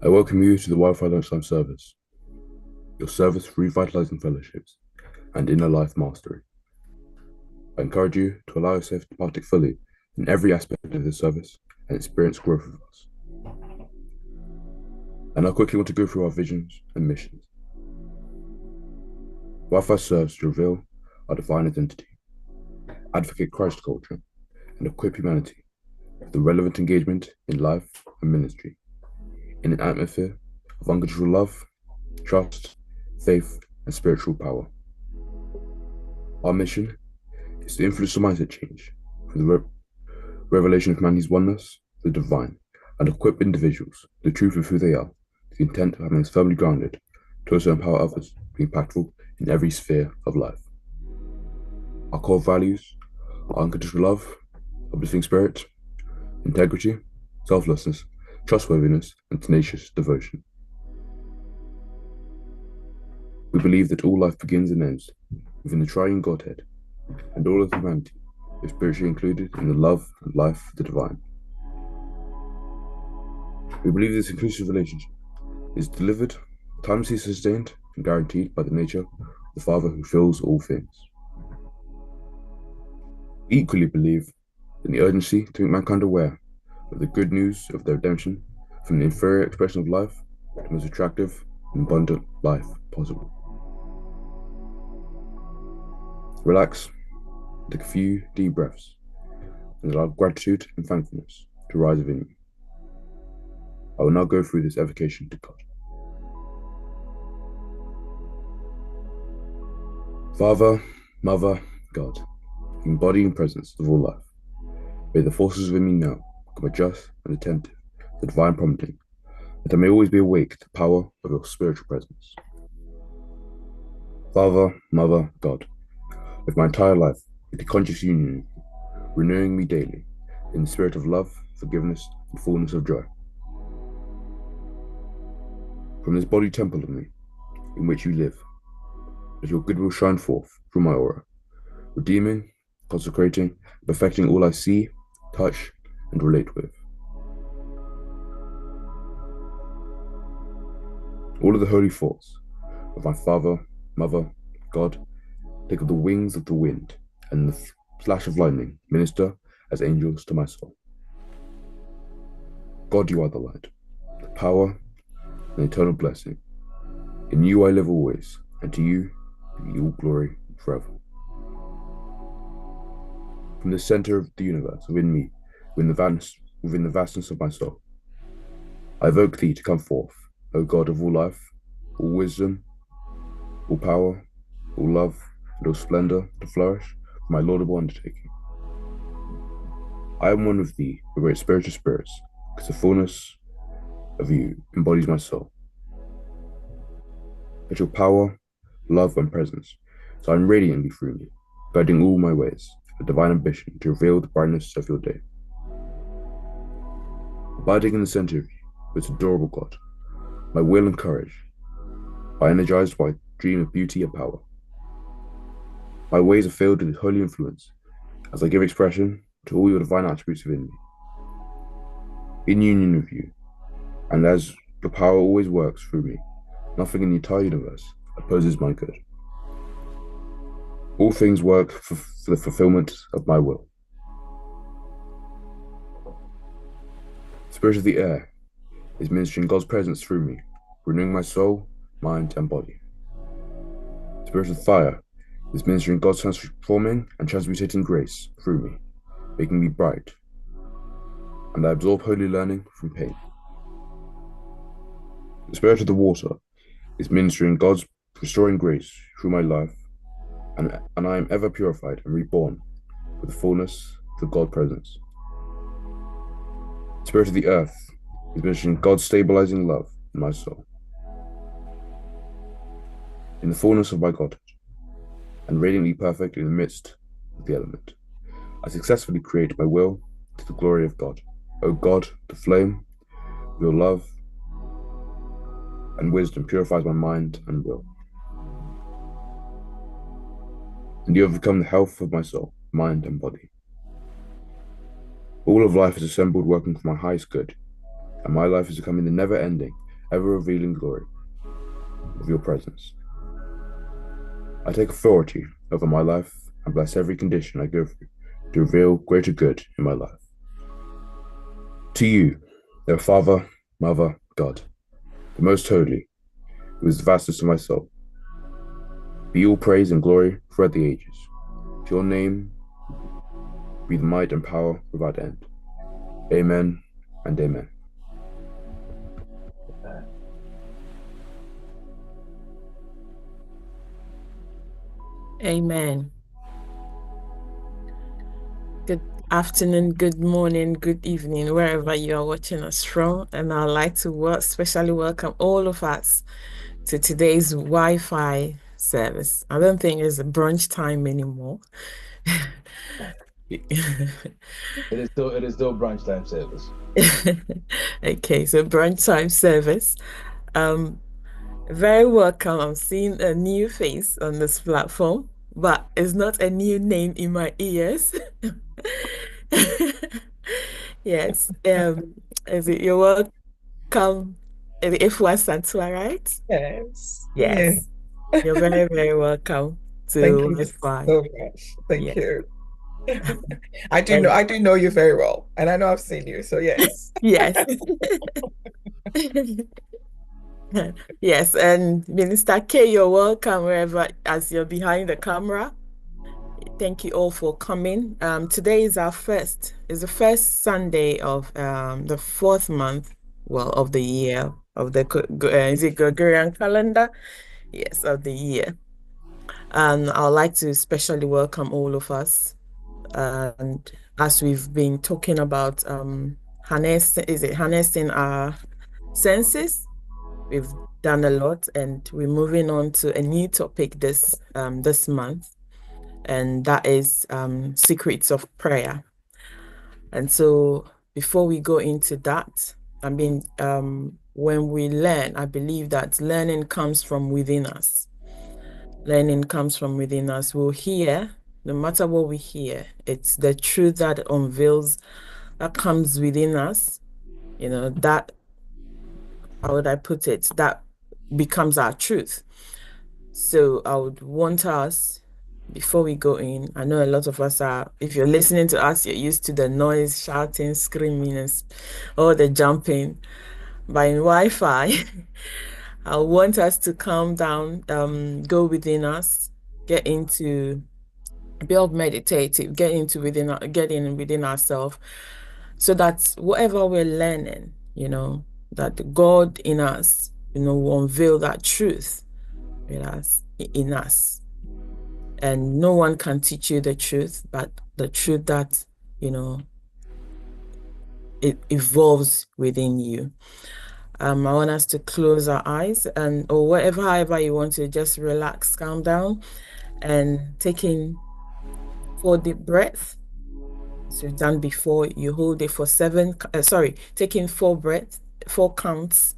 I welcome you to the Wi-Fi lunchtime service, your service for revitalizing fellowships and inner life mastery. I encourage you to allow yourself to partake fully in every aspect of this service and experience growth with us. And I quickly want to go through our visions and missions. Wi-Fi serves to reveal our divine identity, advocate Christ culture, and equip humanity with the relevant engagement in life and ministry in an atmosphere of unconditional love, trust, faith, and spiritual power. Our mission is to influence the mindset change through the revelation of humanity's oneness, the divine, and equip individuals with the truth of who they are, with the intent of having us firmly grounded to also empower others to be impactful in every sphere of life. Our core values are unconditional love, uplifting spirit, integrity, selflessness, trustworthiness, and tenacious devotion. We believe that all life begins and ends within the triune Godhead, and all of humanity is spiritually included in the love and life of the divine. We believe this inclusive relationship is delivered, timelessly sustained, and guaranteed by the nature of the Father who fills all things. We equally believe in the urgency to make mankind aware of the good news of their redemption from the inferior expression of life to the most attractive and abundant life possible. Relax, take a few deep breaths, and allow gratitude and thankfulness to rise within you. I will now go through this evocation to God. Father, Mother, God, embody and presence of all life, may the forces within me now become adjust and attentive to the divine prompting, that I may always be awake to the power of your spiritual presence. Father, Mother, God, with my entire life, with the conscious union of you, renewing me daily in the spirit of love, forgiveness, and fullness of joy. From this body temple of me, in which you live, let your goodwill shine forth through my aura, redeeming, consecrating, perfecting all I see, touch, and relate with. All of the holy thoughts of my Father, Mother, God, take up the wings of the wind and the flash of lightning minister as angels to my soul. God, you are the light, the power, and eternal blessing. In you I live always, and to you be all glory forever. From the center of the universe within me, within the vastness of my soul, I evoke thee to come forth, O God of all life, all wisdom, all power, all love, and all splendor to flourish for my laudable undertaking. I am one with thee, the great spiritual spirits, because the fullness of you embodies my soul. Let your power, love, and presence shine radiantly through me, guiding all my ways, a divine ambition to reveal the brightness of your day. Abiding in the center of you, with adorable God, my will and courage are energized by a dream of beauty and power. My ways are filled with holy influence as I give expression to all your divine attributes within me. In union with you, and as your power always works through me, nothing in the entire universe opposes my good. All things work for the fulfillment of my will. The spirit of the air is ministering God's presence through me, renewing my soul, mind, and body. The spirit of fire is ministering God's transforming and transmutating grace through me, making me bright, and I absorb holy learning from pain. The spirit of the water is ministering God's restoring grace through my life, and I am ever purified and reborn with the fullness of the God presence. The spirit of the earth is ministering God's stabilizing love in my soul. In the fullness of my Godhead, and radiantly perfect in the midst of the element, I successfully create my will to the glory of God. O God, the flame, your love and wisdom purifies my mind and will. And you have become the health of my soul, mind, and body. All of life is assembled working for my highest good, and my life is becoming the never-ending ever revealing glory of your presence. I take authority over my life and bless every condition I go through to reveal greater good in my life. To you, their Father, Mother, God, the most holy, who is the vastness of my soul, be all praise and glory throughout the ages. To your name be the might and power without end. Amen and amen. Amen. Good afternoon, good morning, good evening, wherever you are watching us from. And I'd like to especially welcome all of us to today's Wi-Fi service. I don't think it's a brunch time anymore. It is still brunch time service. Okay, so brunch time service. Um, Very welcome. I'm seeing a new face on this platform, but it's not a new name in my ears. Yes. You're welcome. Ifwa Santua, right? Yes. Yeah. Yes. You're very, very welcome Thank to you Wi-Fi. so much. Thank Yeah. you. I do know And I do know you very well, and I know I've seen you, so yes. yes. Yes, and Minister K, you're welcome wherever as you're behind the camera. Thank you all for coming. Today is the first Sunday of the fourth month, well, of the year of the is it Gregorian calendar? Yes, of the year. And I'd like to especially welcome all of us. And as we've been talking about harnessing our senses? We've done a lot, and we're moving on to a new topic this month, and that is secrets of prayer. And so before we go into that, when we learn, I believe that learning comes from within us. Learning comes from within us. We'll hear, no matter what we hear, it's the truth that unveils, that comes within us, that, how would I put it, that becomes our truth. So I would want us, before we go in, I know a lot of us are, if you're listening to us, you're used to the noise, shouting, screaming, and all the jumping. But in Wi-Fi, I want us to calm down, go within us, get into, build meditative, get in within ourselves, so that whatever we're learning, that God in us, will unveil that truth with us, in us. And no one can teach you the truth, but the truth that, it evolves within you. I want us to close our eyes or whatever, however you want to just relax, calm down, and take in 4 deep breaths. So you've done before, you hold it for take in 4 breaths, 4 counts,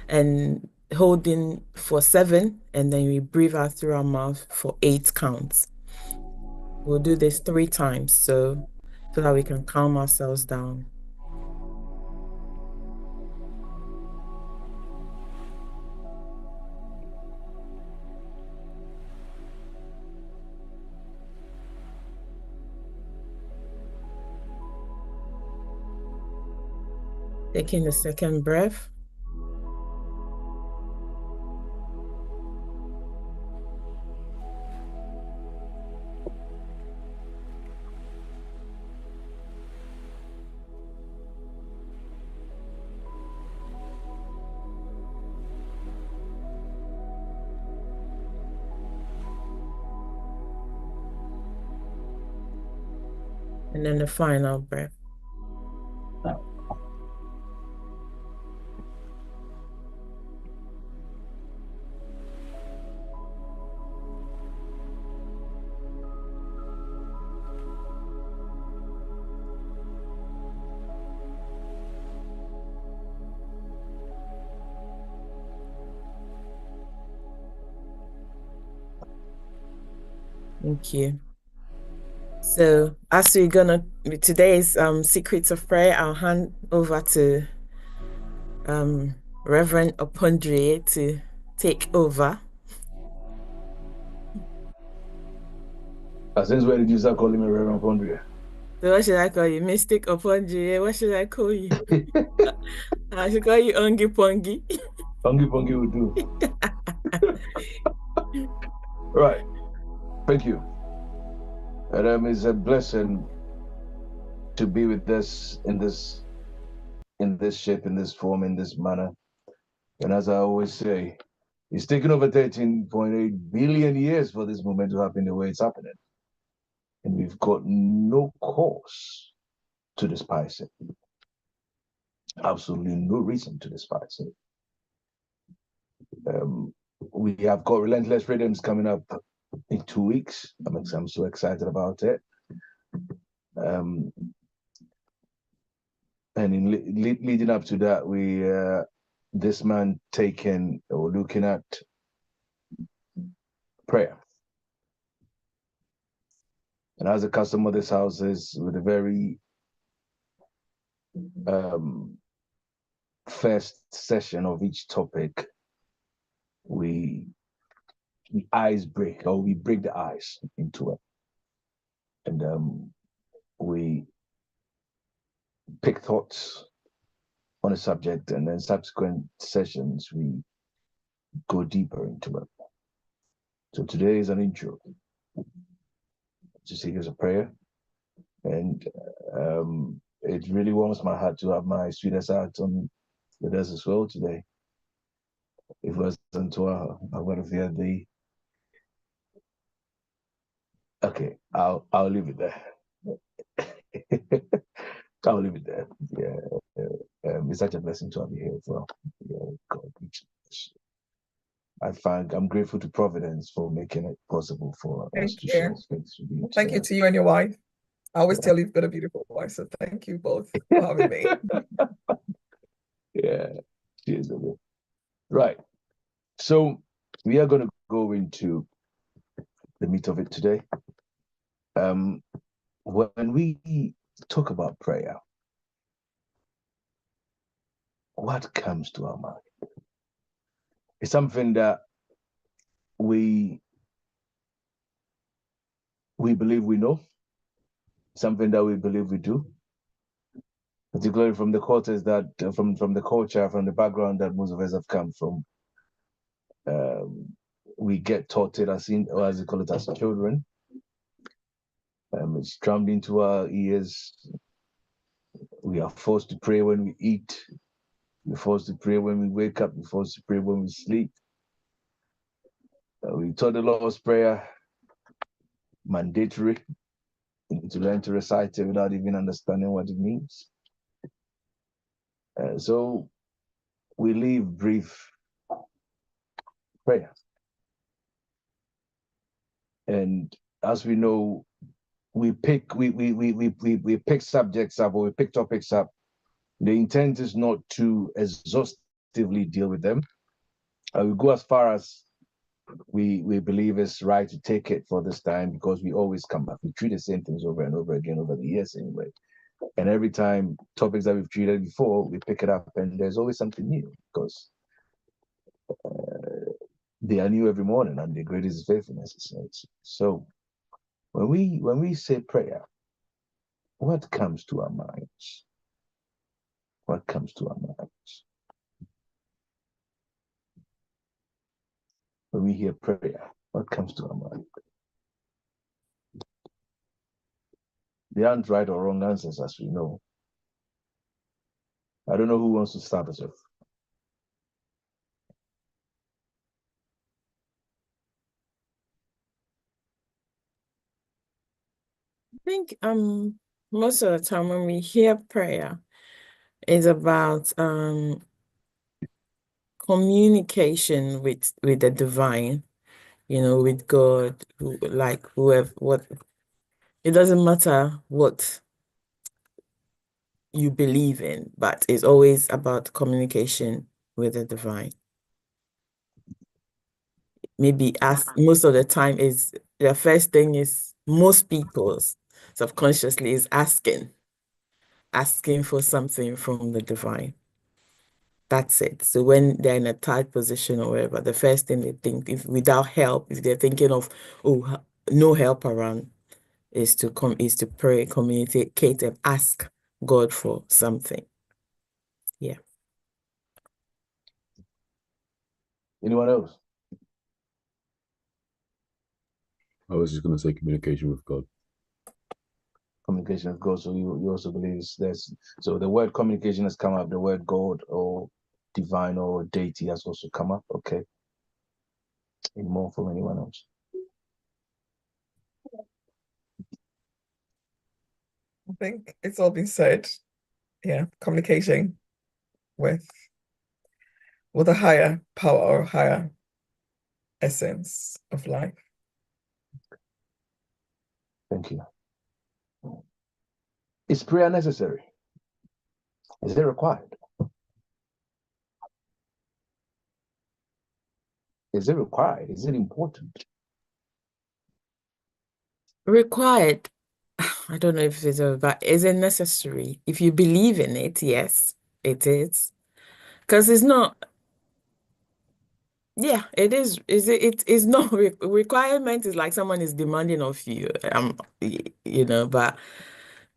and hold in for 7, and then we breathe out through our mouth for 8 counts. We'll do this 3 times so that we can calm ourselves down. Taking the second breath. And then the final breath. Thank you. So as we're gonna today's secrets of prayer, I'll hand over to Reverend Opondrie to take over. Since when did you start calling me Reverend Pondria? So what should I call you? Mystic Opondrie? What should I call you? I should call you Ongi Pongi. Pongi Pongi will do. Right. Thank you. And it's a blessing to be with us in this shape, in this form, in this manner. And as I always say, it's taken over 13.8 billion years for this moment to happen the way it's happening. And we've got no cause to despise it. Absolutely no reason to despise it. We have got Relentless Rhythms coming up in 2 weeks. I'm so excited about it. And in leading up to that, we this man taking or looking at prayer. And as a custom of this house is with a very first session of each topic, we break the ice into it. And we pick thoughts on a subject, and then subsequent sessions we go deeper into it. So today is an intro. Just say here's a prayer. And it really warms my heart to have my sweetest heart on with us as well today. If it wasn't to I would have heard the. Okay, I'll leave it there. I'll leave it there. Yeah, it's such a blessing to have you here as well. Yeah, God, I'm grateful to Providence for making it possible for us to share space with you. Thank you to you and your wife. I always tell you you've got a beautiful wife, so thank you both for having me. Yeah, cheers. Right. So we are going to go into the meat of it today. When we talk about prayer, what comes to our mind? It's something that we believe we know, something that we believe we do, particularly from the cultures that, from the culture, from the background that most of us have come from. We get taught it as they call it, as children. It's drummed into our ears. We are forced to pray when we eat. We're forced to pray when we wake up. We're forced to pray when we sleep. We taught the Lord's Prayer mandatory, to learn to recite it without even understanding what it means. So we leave brief prayer. And as we know, we pick subjects up, or we pick topics up. The intent is not to exhaustively deal with them. We go as far as we believe is right to take it for this time, because we always come back. We treat the same things over and over again over the years anyway. And every time topics that we've treated before, we pick it up, and there's always something new, because they are new every morning, and the greatest is faithfulness. So when we say prayer, what comes to our minds? What comes to our minds? When we hear prayer, what comes to our mind? There aren't right or wrong answers, as we know. I don't know who wants to start us off. I think most of the time when we hear prayer, it's about communication with the divine, with God, whoever, what. It doesn't matter what you believe in, but it's always about communication with the divine. Maybe most of the time is the first thing is most people's subconsciously is asking for something from the divine. That's it. So when they're in a tight position or whatever, the first thing they think, if without help, if they're thinking of, oh, no help around, is to pray, communicate, and ask God for something. Yeah. Anyone else? I was just going to say communication with God. Communication with God. So you also believe there's, so the word communication has come up, the word God or divine or deity has also come up. Okay. Any more from anyone else? I think it's all been said. Yeah, communicating with a higher power or higher essence of life. Thank you. Is prayer necessary? Is it required? Is it required? Is it important? Required. I don't know if it's but is it necessary? If you believe in it, yes, it is. Because it's not, yeah, it is. It is not requirement is like someone is demanding of you. But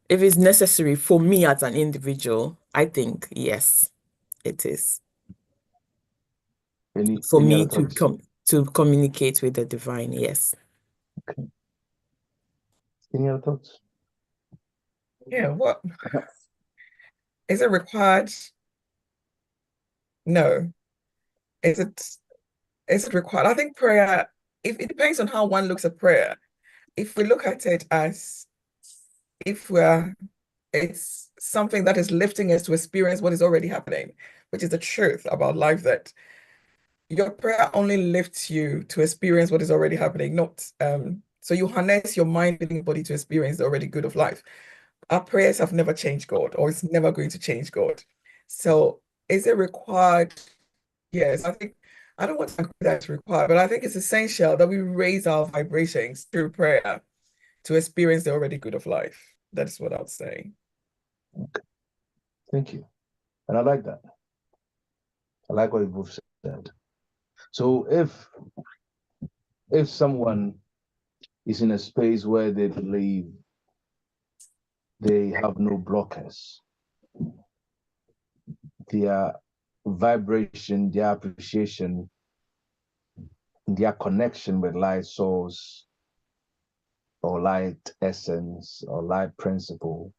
if it's necessary for me as an individual, I think yes, it is. For Any me other thoughts? to communicate with the divine, yes. Okay. Any other thoughts? Yeah, what is it required? No. Is it required? I think prayer, if it depends on how one looks at prayer. If we look at it as if it's something that is lifting us to experience what is already happening, which is the truth about life, that your prayer only lifts you to experience what is already happening, not so you harness your mind, feeling, body to experience the already good of life. Our prayers have never changed God, or it's never going to change God. So is it required? Yes, I think I don't want to agree that it's required, but I think it's essential that we raise our vibrations through prayer to experience the already good of life. That's what I would say. Okay. Thank you. And I like that. I like what you both said. So if someone is in a space where they believe they have no blockers, their vibration, their appreciation, their connection with light source or light essence or light principle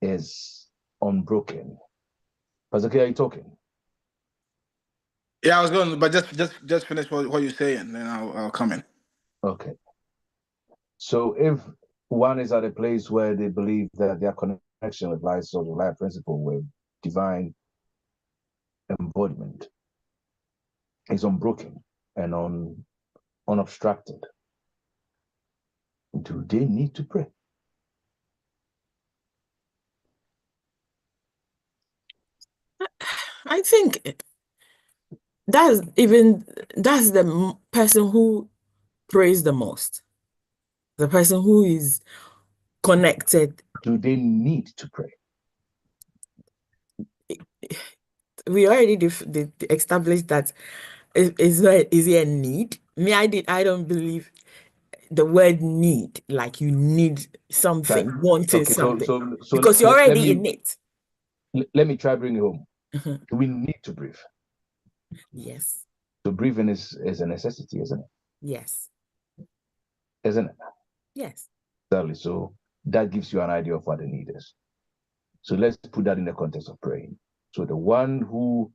is unbroken. Pastor K, are you talking? Yeah, I was going, but just finish what you're saying, then I'll come in. Okay. So if one is at a place where they believe that their connection with light source or light principle with divine embodiment is unbroken and unobstructed, do they need to pray? I think that's the person who prays the most, the person who is connected. Do they need to pray? We already established that is there a need? I don't believe the word need, like you need something, wanting Okay, something, so because you're already in it. Let me try bring it home. Mhm. Do we need to breathe? Yes, So breathing is a necessity, isn't it? yes, Isn't it? yes. Exactly. So that gives you an idea of what the need is. So let's put that in the context of praying. So the one who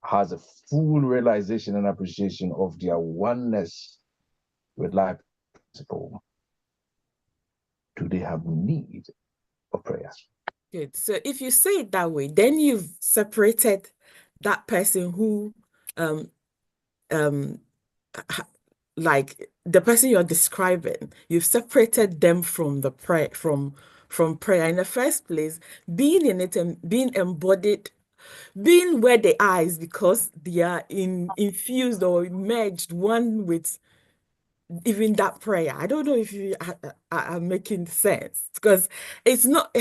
has a full realization and appreciation of their oneness with life principle, do they have need of prayers? Good. So if you say it that way, then you've separated that person who like the person you're describing, you've separated them from the prayer from prayer in the first place, being in it and being embodied, being where they are is because they are infused or merged one with even that prayer. I don't know if you are making sense, because it's not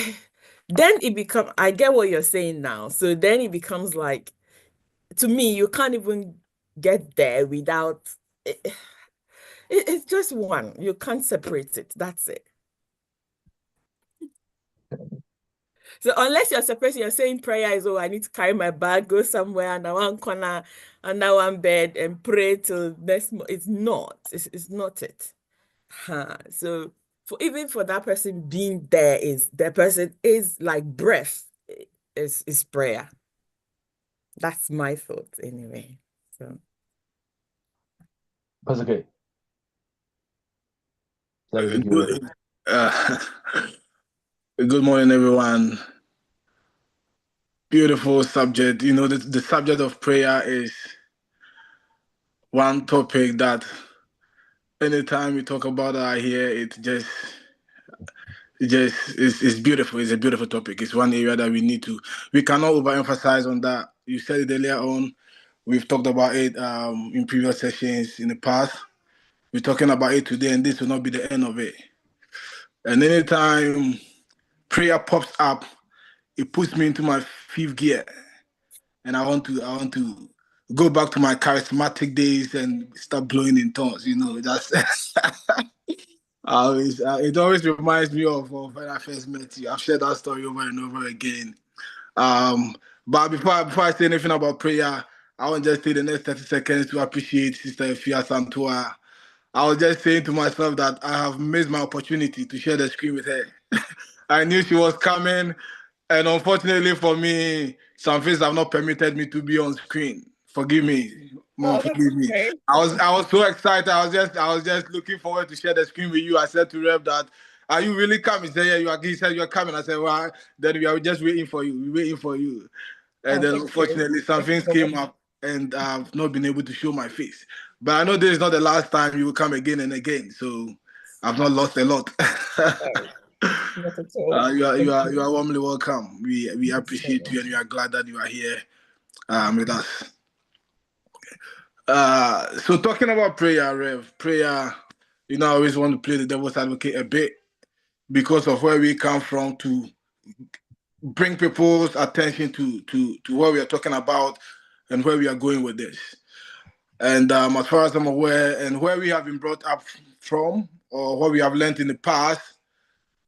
then it becomes, I get what you're saying now. So then it becomes like, to me, you can't even get there without, it's just one. You can't separate it. That's it. So unless you're separating, you're saying prayer is, oh, I need to carry my bag, go somewhere under one corner, under one bed, and pray till next. It's not. It's not it. So even for that person being there, is the person is like breath is prayer. That's my thought anyway. So That's okay. Good morning, everyone. Beautiful subject. You know, the subject of prayer is one topic that anytime we talk about it here, it's beautiful. It's a beautiful topic. It's one area that we cannot overemphasize on that. You said it earlier on. We've talked about it in previous sessions in the past. We're talking about it today, and this will not be the end of it. And anytime prayer pops up, it puts me into my fifth gear, and I want to go back to my charismatic days and start blowing in tongues. You know, that's it always reminds me of when I first met you. I've shared that story over and over again. But before I say anything about prayer, I want to just take the next 30 seconds to appreciate Sister Efia Santua. I was just saying to myself that I have missed my opportunity to share the screen with her. I knew she was coming, and unfortunately for me, some things have not permitted me to be on screen. Forgive me, Mom. Oh, Forgive me. okay. I was so excited. I was just looking forward to share the screen with you. I said to Rev that, "Are you really coming?" He said, "Yeah, you are." He said, "You are coming." I said, "Well, then we are just waiting for you. We're waiting for you." And then Thank you. unfortunately, some Thank you things so came much. up, and I've not been able to show my face. But I know this is not the last time you will come again and again. So I've not lost a lot. Not at all. You Thank are you. warmly welcome. We Thank you so appreciate you, much. and we are glad that you are here with us. So talking about prayer, Rev, prayer. You know, I always want to play the devil's advocate a bit because of where we come from to bring people's attention to what we are talking about and where we are going with this. And as far as I'm aware, and where we have been brought up from, or what we have learned in the past,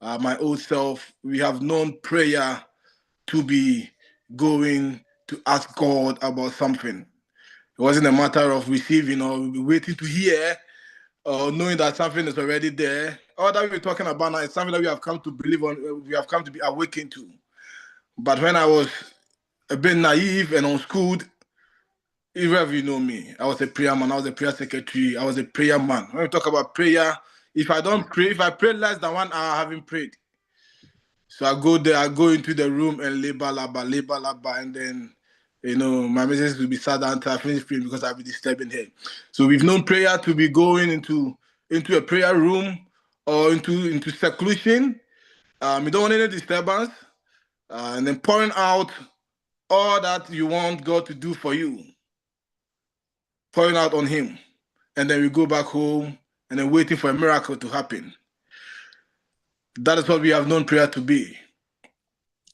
my old self, we have known prayer to be going to ask God about something. It wasn't a matter of receiving or waiting to hear or knowing that something is already there. All that we're talking about now is something that we have come to believe on, we have come to be awakened to. But when I was a bit naive and unschooled, if you know me, I was a prayer man, I was a prayer secretary, I was a prayer man. When we talk about prayer, if I don't pray, if I pray less than 1 hour, I haven't prayed. So I go there, I go into the room and labor, and then, you know, my message will be sat down until I finish praying because I'll be disturbing her. So we've known prayer to be going into a prayer room or into seclusion. You don't want any disturbance, and then pouring out all that you want God to do for you, pouring out on Him, and then we go back home and then waiting for a miracle to happen. That is what we have known prayer to be.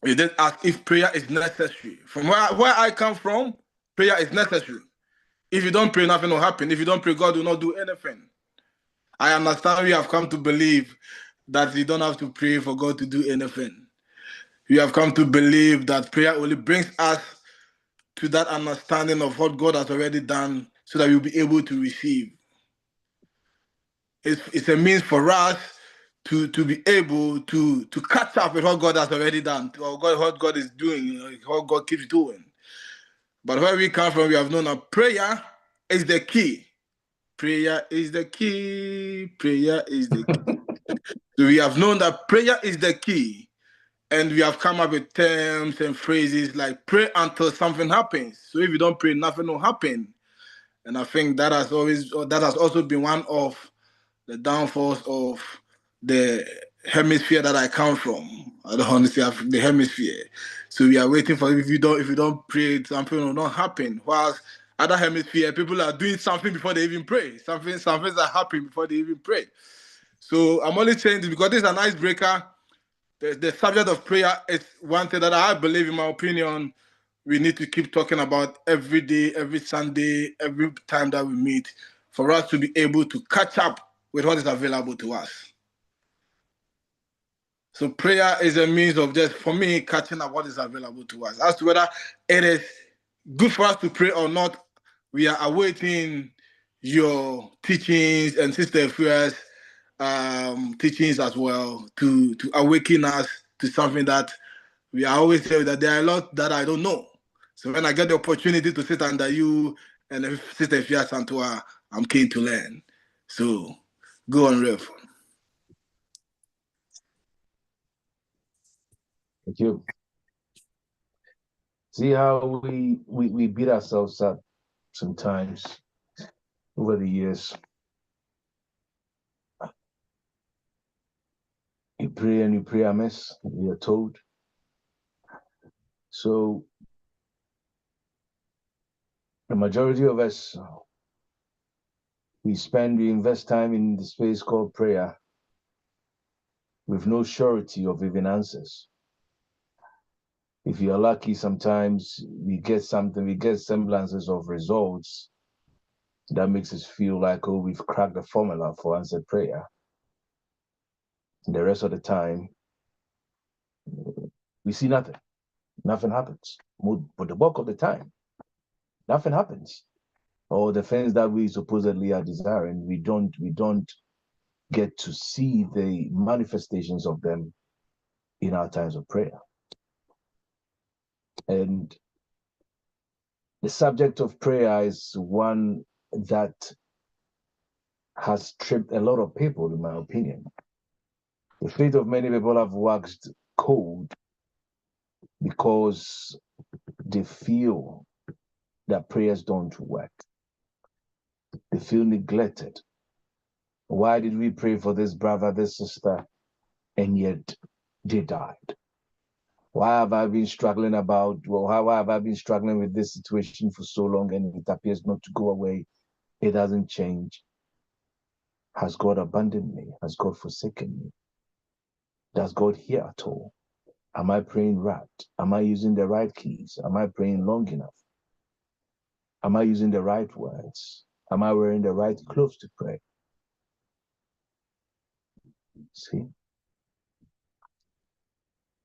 You did ask if prayer is necessary. From where I come from, prayer is necessary. If you don't pray, nothing will happen. If you don't pray, God will not do anything. I understand we have come to believe that you don't have to pray for God to do anything. We have come to believe that prayer only brings us to that understanding of what God has already done so that we'll be able to receive. It's a means for us to be able to catch up with what God has already done, or what God is doing, you know, what God keeps doing. But where we come from, we have known that prayer is the key. Prayer is the key. Prayer is the key. So we have known that prayer is the key. And we have come up with terms and phrases like pray until something happens. So if you don't pray, nothing will happen. And I think that has also been one of the downfalls of the hemisphere that I come from. I don't want to say the hemisphere. So we are waiting for if you don't pray, something will not happen. Whilst other hemisphere, people are doing something before they even pray. Something's are happening before they even pray. So I'm only saying this because this is an icebreaker the subject of prayer is one thing that I believe, in my opinion, we need to keep talking about every day, every Sunday, every time that we meet, for us to be able to catch up with what is available to us. So prayer is a means of just, for me, catching up what is available to us. As to whether it is good for us to pray or not, we are awaiting your teachings and Sister Fua's teachings as well to awaken us to something that we are always saying that there are a lot that I don't know. So when I get the opportunity to sit under you and Sister Fia Santua, I'm keen to learn. So go on, Rev. Thank you. See how we beat ourselves up sometimes over the years. You pray and you pray amiss, we are told. So the majority of us, we invest time in the space called prayer with no surety of even answers. If you're lucky, sometimes we get semblances of results that makes us feel like, oh, we've cracked the formula for answered prayer. And the rest of the time, we see nothing. Nothing happens. But the bulk of the time, nothing happens. Or the things that we supposedly are desiring, we don't get to see the manifestations of them in our times of prayer. And the subject of prayer is one that has tripped a lot of people, in my opinion. The faith of many people have waxed cold because they feel that prayers don't work. They feel neglected. Why did we pray for this brother, this sister, and yet they died? Why have I been struggling why have I been struggling with this situation for so long and it appears not to go away? It doesn't change. Has God abandoned me? Has God forsaken me? Does God hear at all? Am I praying right? Am I using the right keys? Am I praying long enough? Am I using the right words? Am I wearing the right clothes to pray? See?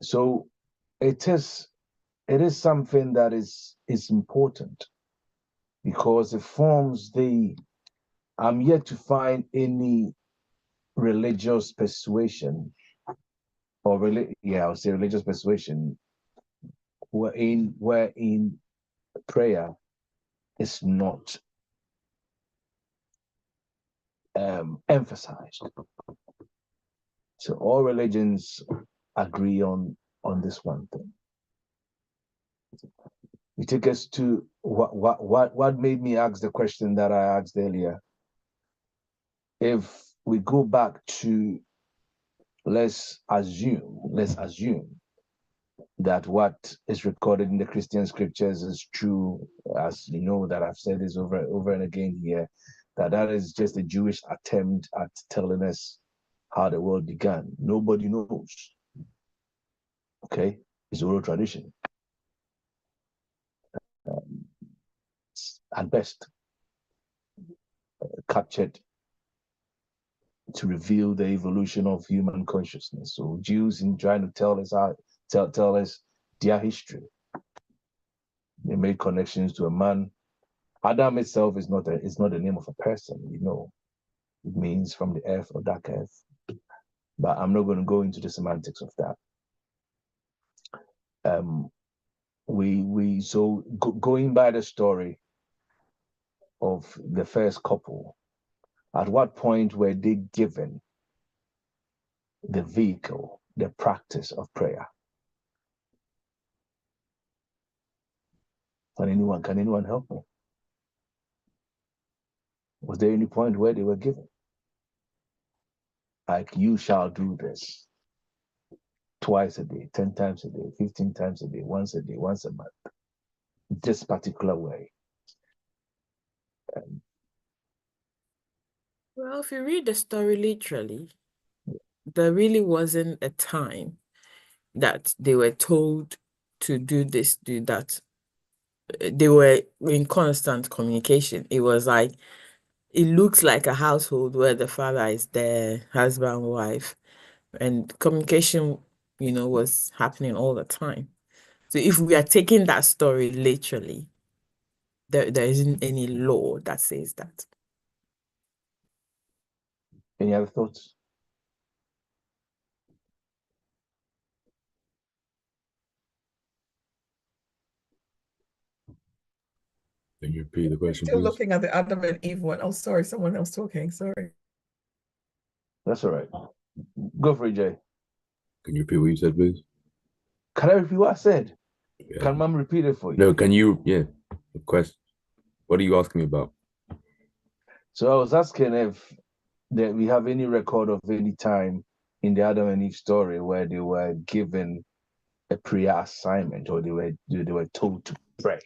So it is something that is important because it forms I'm yet to find any religious persuasion or I'll say religious persuasion wherein prayer is not emphasized. So all religions agree on this one thing. You take us to what made me ask the question that I asked earlier. If we go back to let's assume that what is recorded in the Christian scriptures is true, as you know that I've said this over and again here, that is just a Jewish attempt at telling us how the world began. Nobody knows. Okay, it's oral tradition. At best, captured to reveal the evolution of human consciousness. So Jews in trying to tell us their history. They made connections to a man. Adam itself is not the name of a person, you know. It means from the earth or dark earth. But I'm not going to go into the semantics of that. Going by the story of the first couple, at what point were they given the vehicle, the practice of prayer? Can anyone help me? Was there any point where they were given? Like, you shall do this twice a day, 10 times a day, 15 times a day, once a day, once a month, this particular way. Well, if you read the story literally, there really wasn't a time that they were told to do this, do that. They were in constant communication. It was like, it looks like a household where the father is there, husband, wife, and communication, was happening all the time. So if we are taking that story literally, there isn't any law that says that. Any other thoughts? Can you repeat the question, Still please? looking at the Adam and Eve one. Oh, sorry, someone else talking. Sorry. That's all right. Go for it, Jay. Can you repeat what you said, please? Can I repeat what I said? Yeah. Can Mom repeat it for you? No, can you? Yeah. The question. What are you asking me about? So I was asking if that we have any record of any time in the Adam and Eve story where they were given a prayer assignment or they were told to pray.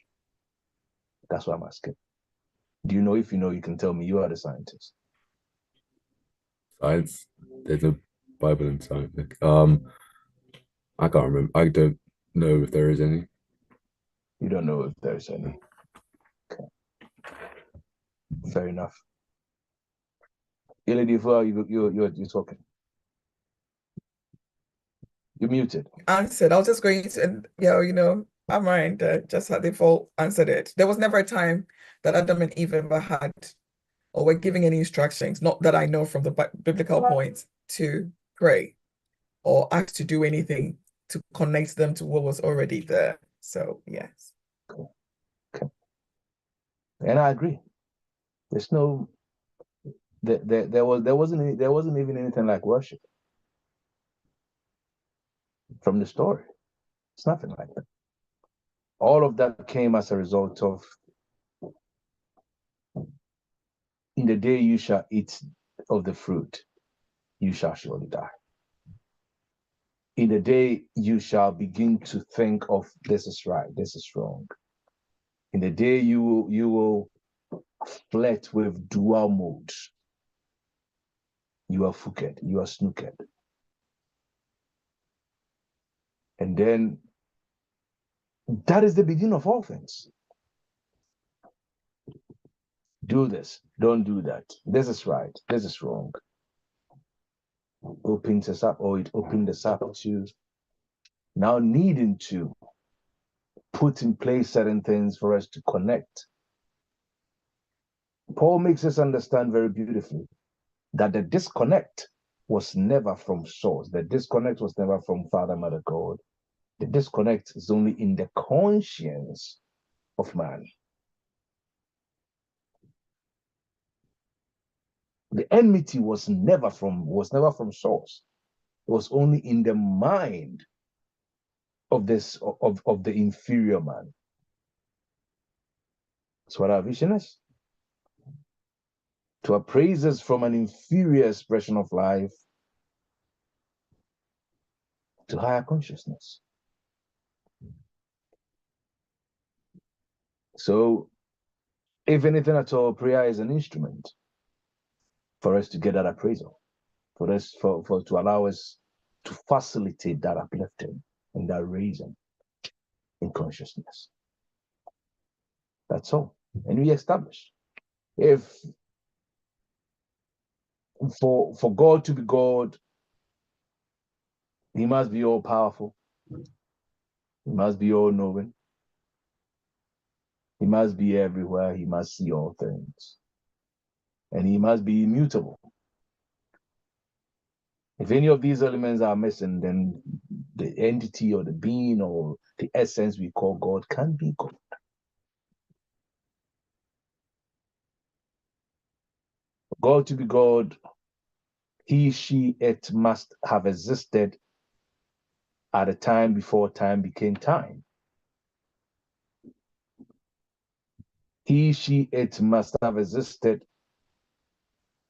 That's what I'm asking. Do you know? If you know, you can tell me. You are the scientist. Science. There's a Bible in science. I can't remember. I don't know if there is any. You don't know if there's any. Okay. Fair enough. Lady, you're talking. You're muted. Answered. I was just going to, and our mind just had they've all answered it. There was never a time that Adam and Eve ever had or were giving any instructions, not that I know from the biblical point, to pray or ask to do anything to connect them to what was already there. So yes. Okay. And I agree. There's no there wasn't even anything like worship from the story. It's nothing like that. All of that came as a result of, in the day you shall eat of the fruit, you shall surely die. In the day you shall begin to think of this is right, this is wrong. In the day you will flirt with dual modes. You are fooked, you are snooked. And then that is the beginning of all things. Do this, don't do that. This is right, this is wrong. Opens us up, or it opened us up to now needing to put in place certain things for us to connect. Paul makes us understand very beautifully that the disconnect was never from source. The disconnect was never from Father, Mother, God. The disconnect is only in the conscience of man. The enmity was never from source. It was only in the mind of the inferior man. That's what our vision is. To appraise us from an inferior expression of life to higher consciousness. So, if anything at all, prayer is an instrument for us to get that appraisal, for to allow us to facilitate that uplifting and that raising in consciousness. That's all. And we establish, if for God to be God, he must be all powerful. He must be all knowing. He must be everywhere. He must see all things. And he must be immutable. If any of these elements are missing, then the entity or the being or the essence we call God can't be God. For God to be God, he, she, it must have existed at a time before time became time. He, she, it must have existed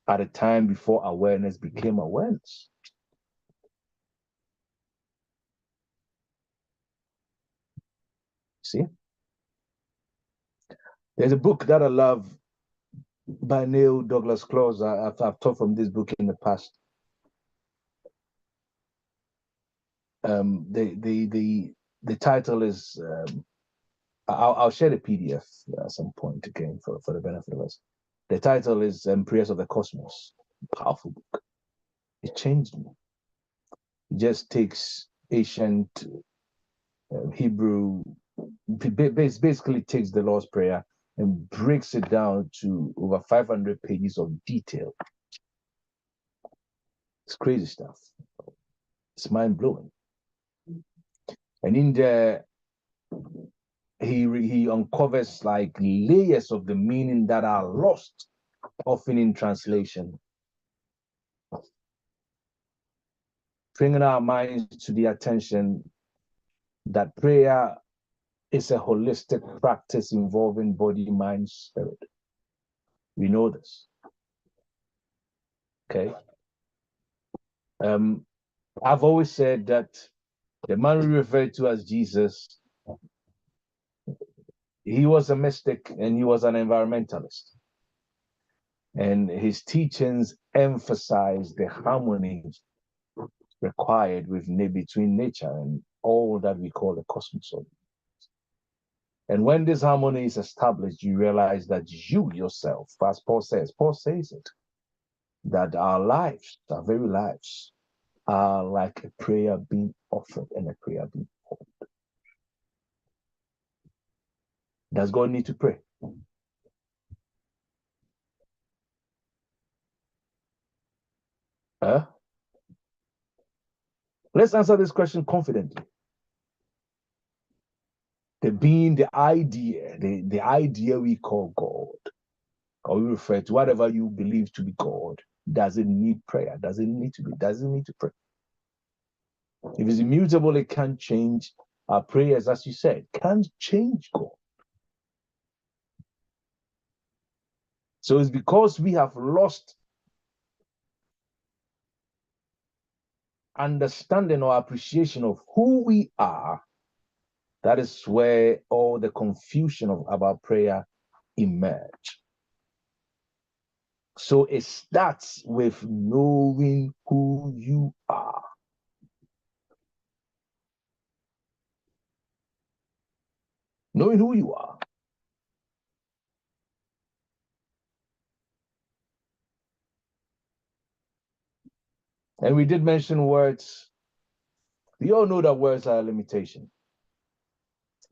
at a time before awareness became awareness. See? There's a book that I love by Neil Douglas Claus. I've taught from this book in the past. the title is I'll share the PDF at some point again for the benefit of us. The title is Prayers of the Cosmos. Powerful book. It changed me. It just takes ancient Hebrew, basically takes the Lord's Prayer and breaks it down to over 500 pages of detail. It's crazy stuff. It's mind-blowing. And in there, he uncovers like layers of the meaning that are lost, often in translation. Bringing our minds to the attention that prayer is a holistic practice involving body, mind, spirit. We know this. Okay. I've always said that the man we refer to as Jesus, he was a mystic and he was an environmentalist. And his teachings emphasize the harmony required between nature and all that we call the cosmos. And when this harmony is established, you realize that you yourself, as Paul says it, that our lives, our very lives, are like a prayer being offered and a prayer being offered. Does God need to pray? Let's answer this question confidently. The being, the idea we call God, or we refer to whatever you believe to be God, does it need prayer? Does it need to pray? If it's immutable, it can't change. Our prayers, as you said, can't change God. So it's because we have lost understanding or appreciation of who we are. That is where all the confusion about prayer emerge. So it starts with knowing who you are. Knowing who you are. And we did mention words. We all know that words are a limitation.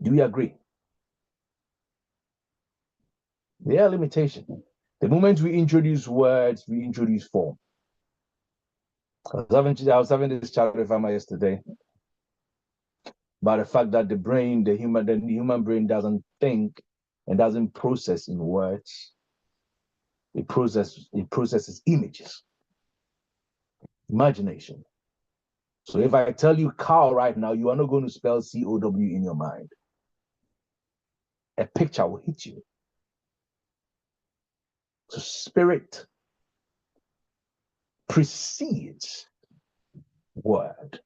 Do we agree? They are a limitation. The moment we introduce words, we introduce form. I was having this chat with Emma yesterday about the fact that the human brain doesn't think and doesn't process in words. It processes images, imagination. So if I tell you cow right now, you are not going to spell C-O-W in your mind. A picture will hit you. So spirit precedes word.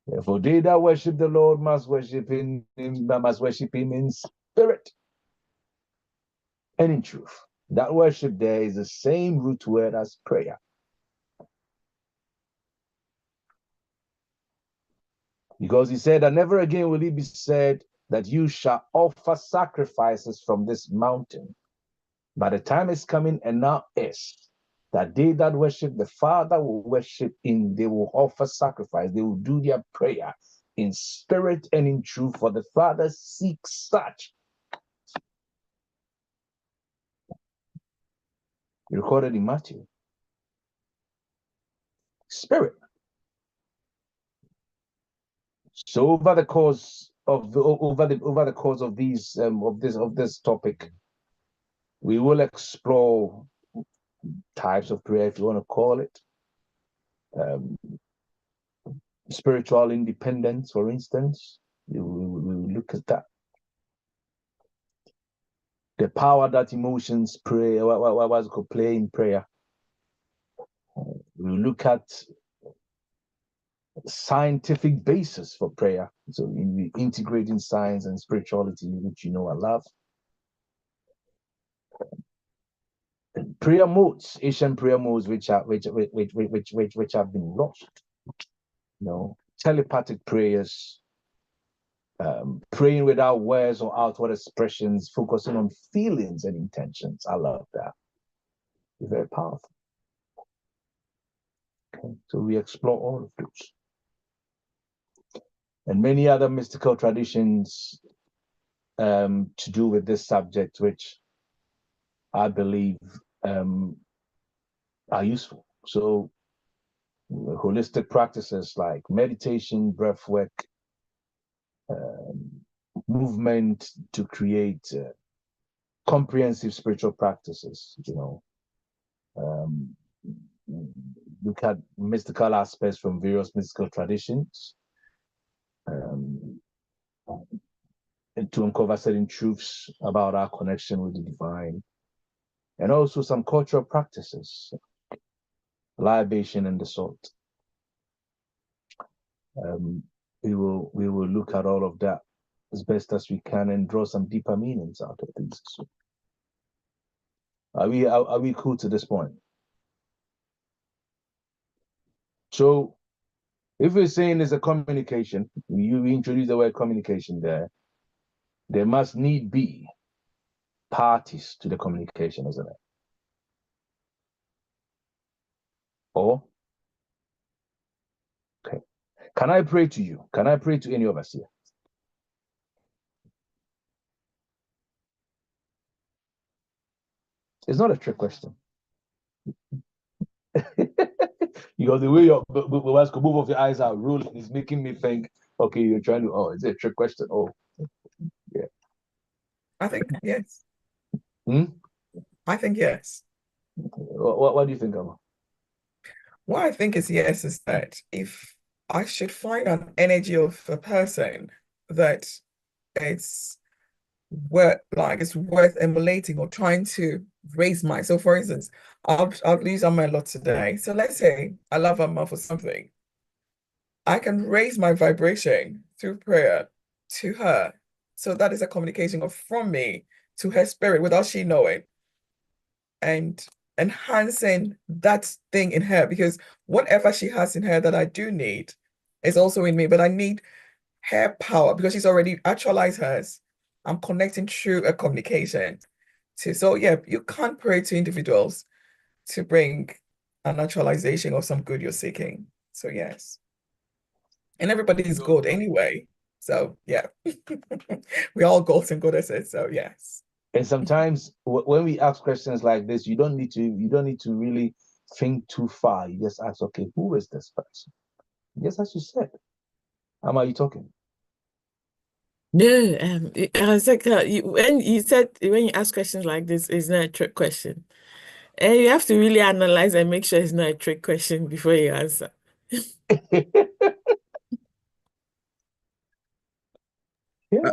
Therefore, they that worship the Lord must worship him in spirit and in truth. That worship there is the same root word as prayer. Because he said that never again will it be said that you shall offer sacrifices from this mountain. But the time is coming, and now is, that they that worship the Father will worship him. They will offer sacrifice. They will do their prayer in spirit and in truth, for the Father seeks such. Recorded in Matthew. Spirit. So over the course of this topic, we will explore types of prayer, if you want to call it. Spiritual independence, for instance. We will look at that. The power that emotions play in prayer. We will look at scientific basis for prayer. So we integrating science and spirituality, which you know I love. prayer modes, Asian prayer modes, which have been lost. You know, telepathic prayers, praying without words or outward expressions, focusing on feelings and intentions. I love that. It's very powerful. Okay, so we explore all of those. And many other mystical traditions to do with this subject, which I believe are useful. So holistic practices like meditation, breath work, movement to create comprehensive spiritual practices, you know, look at mystical aspects from various mystical traditions, and to uncover certain truths about our connection with the divine, and also some cultural practices, libation and the sort. We will look at all of that as best as we can and draw some deeper meanings out of these. So are we cool to this point? So if we're saying there's a communication, you introduce the word communication there must need be parties to the communication, isn't it? Or, okay. Can I pray to you? Can I pray to any of us here? It's not a trick question. Because the way your move of your eyes are rolling is making me think, okay, you're trying to, oh, is it a trick question? Oh, yeah. I think yes. Hmm? I think yes. What do you think, Emma? What I think is yes is that if I should find an energy of a person that it's worth emulating or trying to raise my. So for instance, I'll use Amma a lot today. So let's say I love Amma for something. I can raise my vibration through prayer to her. So that is a communication of from me to her spirit without she knowing, and enhancing that thing in her, because whatever she has in her that I do need is also in me, but I need her power because she's already actualized hers. I'm connecting through a communication to, so yeah, you can't pray to individuals to bring an actualization of some good you're seeking. So yes. And everybody is good anyway. So yeah. We're all gods and goddesses. So yes. And sometimes when we ask questions like this, you don't need to really think too far. You just ask, okay, who is this person? Just as you said. How are you talking? No, I was like, when you ask questions like this, it's not a trick question. And you have to really analyze and make sure it's not a trick question before you answer. Yeah.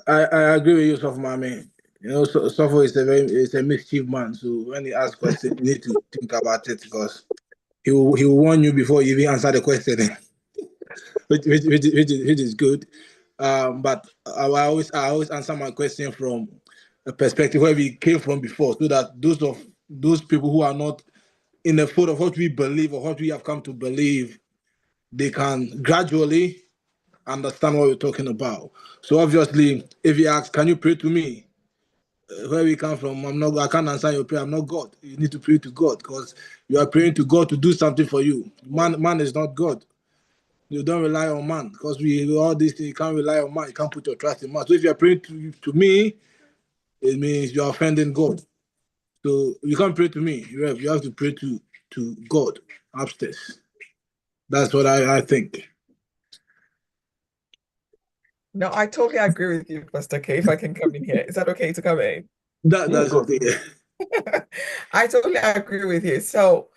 I agree with you, Sof Mami. You know, Sofo is a mischief man. So when he asks questions, you need to think about it because he will warn you before you even answer the question, which is good. But I always answer my question from a perspective where we came from before, so that those people who are not in the fold of what we believe or what we have come to believe, they can gradually understand what we're talking about. So obviously, if you ask, can you pray to me? Where we come from, I can't answer your prayer. I'm not God. You need to pray to God because you are praying to God to do something for you. Man is not God. You don't rely on man because we all these things. You can't rely on man. You can't put your trust in man. So if you are praying to me, it means you are offending God. So you can't pray to me. You have to pray to God upstairs. That's what I think. No, I totally agree with you, Pastor K. If I can come in here, is that okay to come in? That's okay. I totally agree with you. So,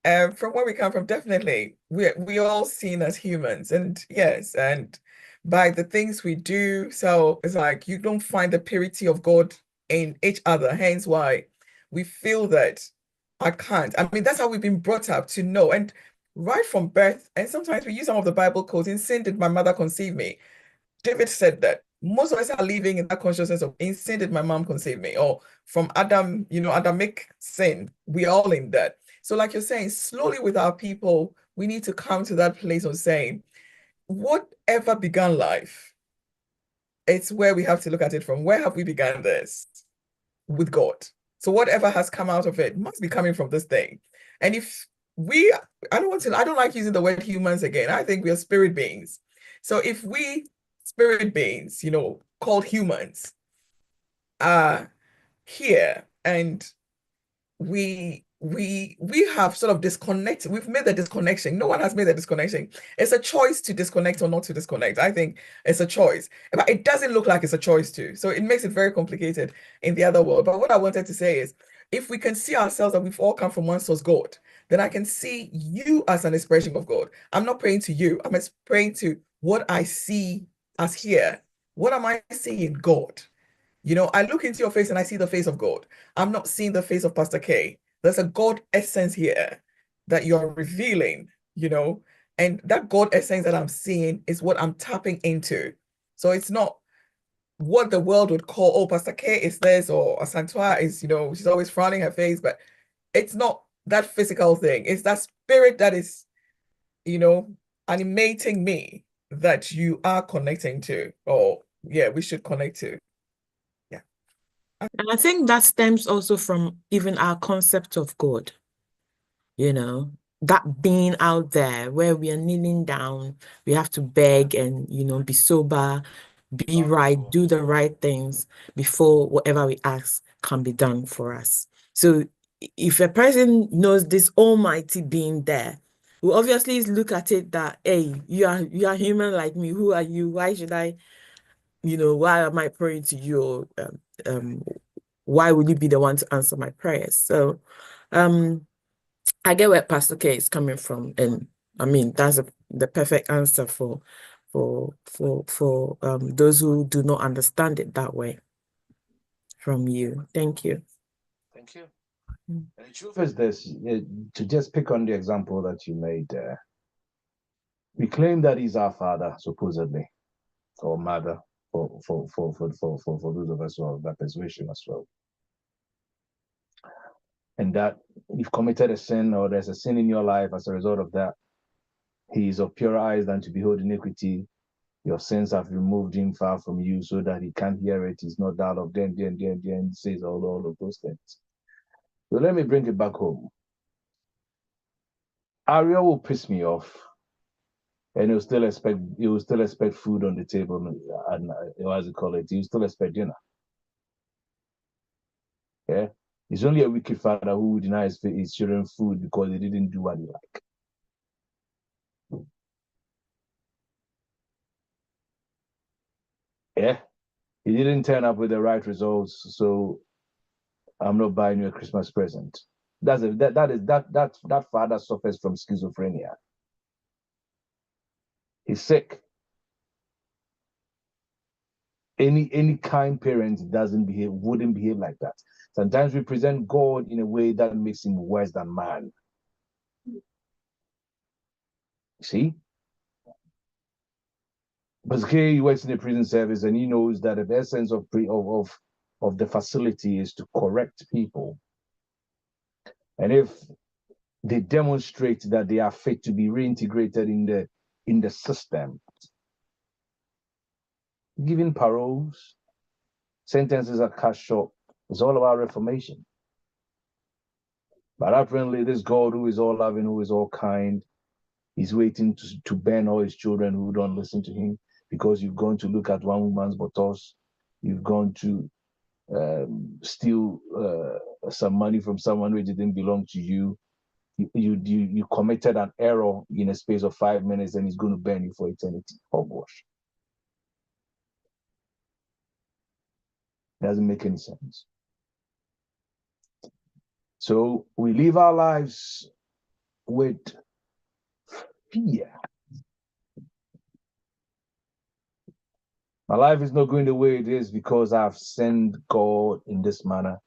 from where we come from, definitely we all seen as humans, and yes, and by the things we do, so it's like you don't find the purity of God in each other. Hence, why we feel that I can't. I mean, that's how we've been brought up to know, and right from birth. And sometimes we use some of the Bible quotes. In sin did my mother conceive me. David said that most of us are living in that consciousness of, in sin did my mom conceive me, or from Adam, Adamic sin, we're all in that. So like you're saying, slowly with our people, we need to come to that place of saying, whatever began life, it's where we have to look at it from. Where have we begun this? With God. So whatever has come out of it must be coming from this thing. And if we, I don't like using the word humans again. I think we are spirit beings. So if we spirit beings, called humans, are here and we have sort of disconnected. We've made the disconnection. No one has made the disconnection. It's a choice to disconnect or not to disconnect. I think it's a choice, but it doesn't look like it's a choice to. So it makes it very complicated in the other world. But what I wanted to say is, if we can see ourselves that we've all come from one source, God, then I can see you as an expression of God. I'm not praying to you. I'm praying to what I see as here. What am I seeing? God. I look into your face and I see the face of God. I'm not seeing the face of Pastor K. There's a God essence here that you're revealing, and that God essence that I'm seeing is what I'm tapping into. So it's not what the world would call, oh, Pastor K is this, or Asantua is, she's always frowning her face, but it's not that physical thing. It's that spirit that is, animating me that you are connecting to, or yeah, we should connect to. And I think that stems also from even our concept of God, that being out there where we are kneeling down, we have to beg and, be sober, be right, do the right things before whatever we ask can be done for us. So if a person knows this almighty being there, we obviously look at it that, hey, you are human like me. Who are you? Why should I, why am I praying to you? Why would you be the one to answer my prayers? So I get where Pastor K is coming from, and I mean that's the perfect answer for those who do not understand it that way from you. Thank you. Thank you. And the truth is this, to just pick on the example that you made there, we claim that he's our father, supposedly, or mother, for those of us who have that persuasion as well. And that you've committed a sin, or there's a sin in your life as a result of that, he is of purer eyes than to behold iniquity. Your sins have removed him far from you so that he can't hear it. He's not out of then, says all of those things. So let me bring it back home. Ariel will piss me off, and he'll still expect food on the table, and as you call it, he'll still expect dinner. Yeah, he's only a wicked father who would deny his children food because they didn't do what he liked. Yeah, he didn't turn up with the right results, so I'm not buying you a Christmas present. That father suffers from schizophrenia. He's sick. Any kind parent wouldn't behave like that. Sometimes we present God in a way that makes him worse than man. See? But here he works in the prison service and he knows that the essence of the facility is to correct people. And if they demonstrate that they are fit to be reintegrated in the system, giving paroles, sentences are cut short. It's all about reformation. But apparently this God who is all loving, who is all kind, he's waiting to burn all his children who don't listen to him, because you've gone to look at one woman's buttocks, you've gone to steal some money from someone who didn't belong to you. You committed an error in a space of 5 minutes, and he's going to burn you for eternity. Oh gosh. Doesn't make any sense. So we live our lives with fear. My life is not going the way it is because I've sinned God in this manner.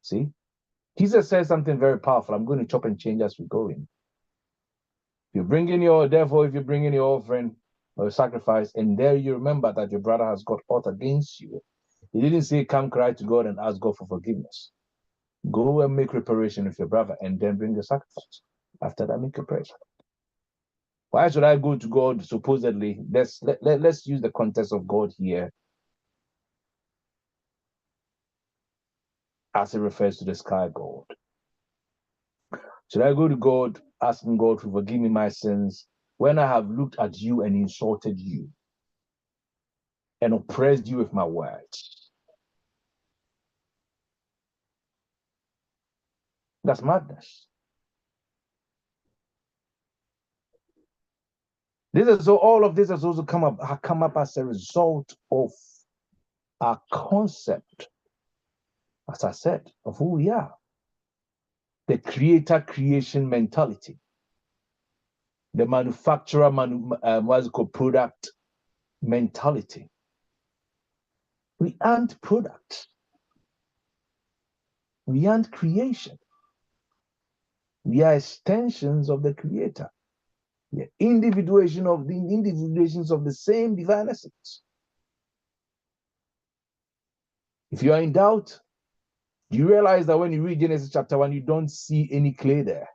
See? Jesus says something very powerful. I'm going to chop and change as we go in. If you bring in your offering, or a sacrifice, and there you remember that your brother has got aught against you. He didn't say, come cry to God and ask God for forgiveness. Go and make reparation with your brother and then bring the sacrifice. After that, make a prayer. Why should I go to God supposedly? Let's use the context of God here as it refers to the sky God. Should I go to God asking God to forgive me my sins when I have looked at you and insulted you and oppressed you with my words? That's madness. This is so all of this has also come up as a result of our concept, as I said, of who we are. The creator-creation mentality, the manufacturer, what's it called, product mentality. We aren't products. We aren't creation. We are extensions of the creator. The individuations of the same divine essence. If you are in doubt, you realize that when you read Genesis chapter 1, you don't see any clay there.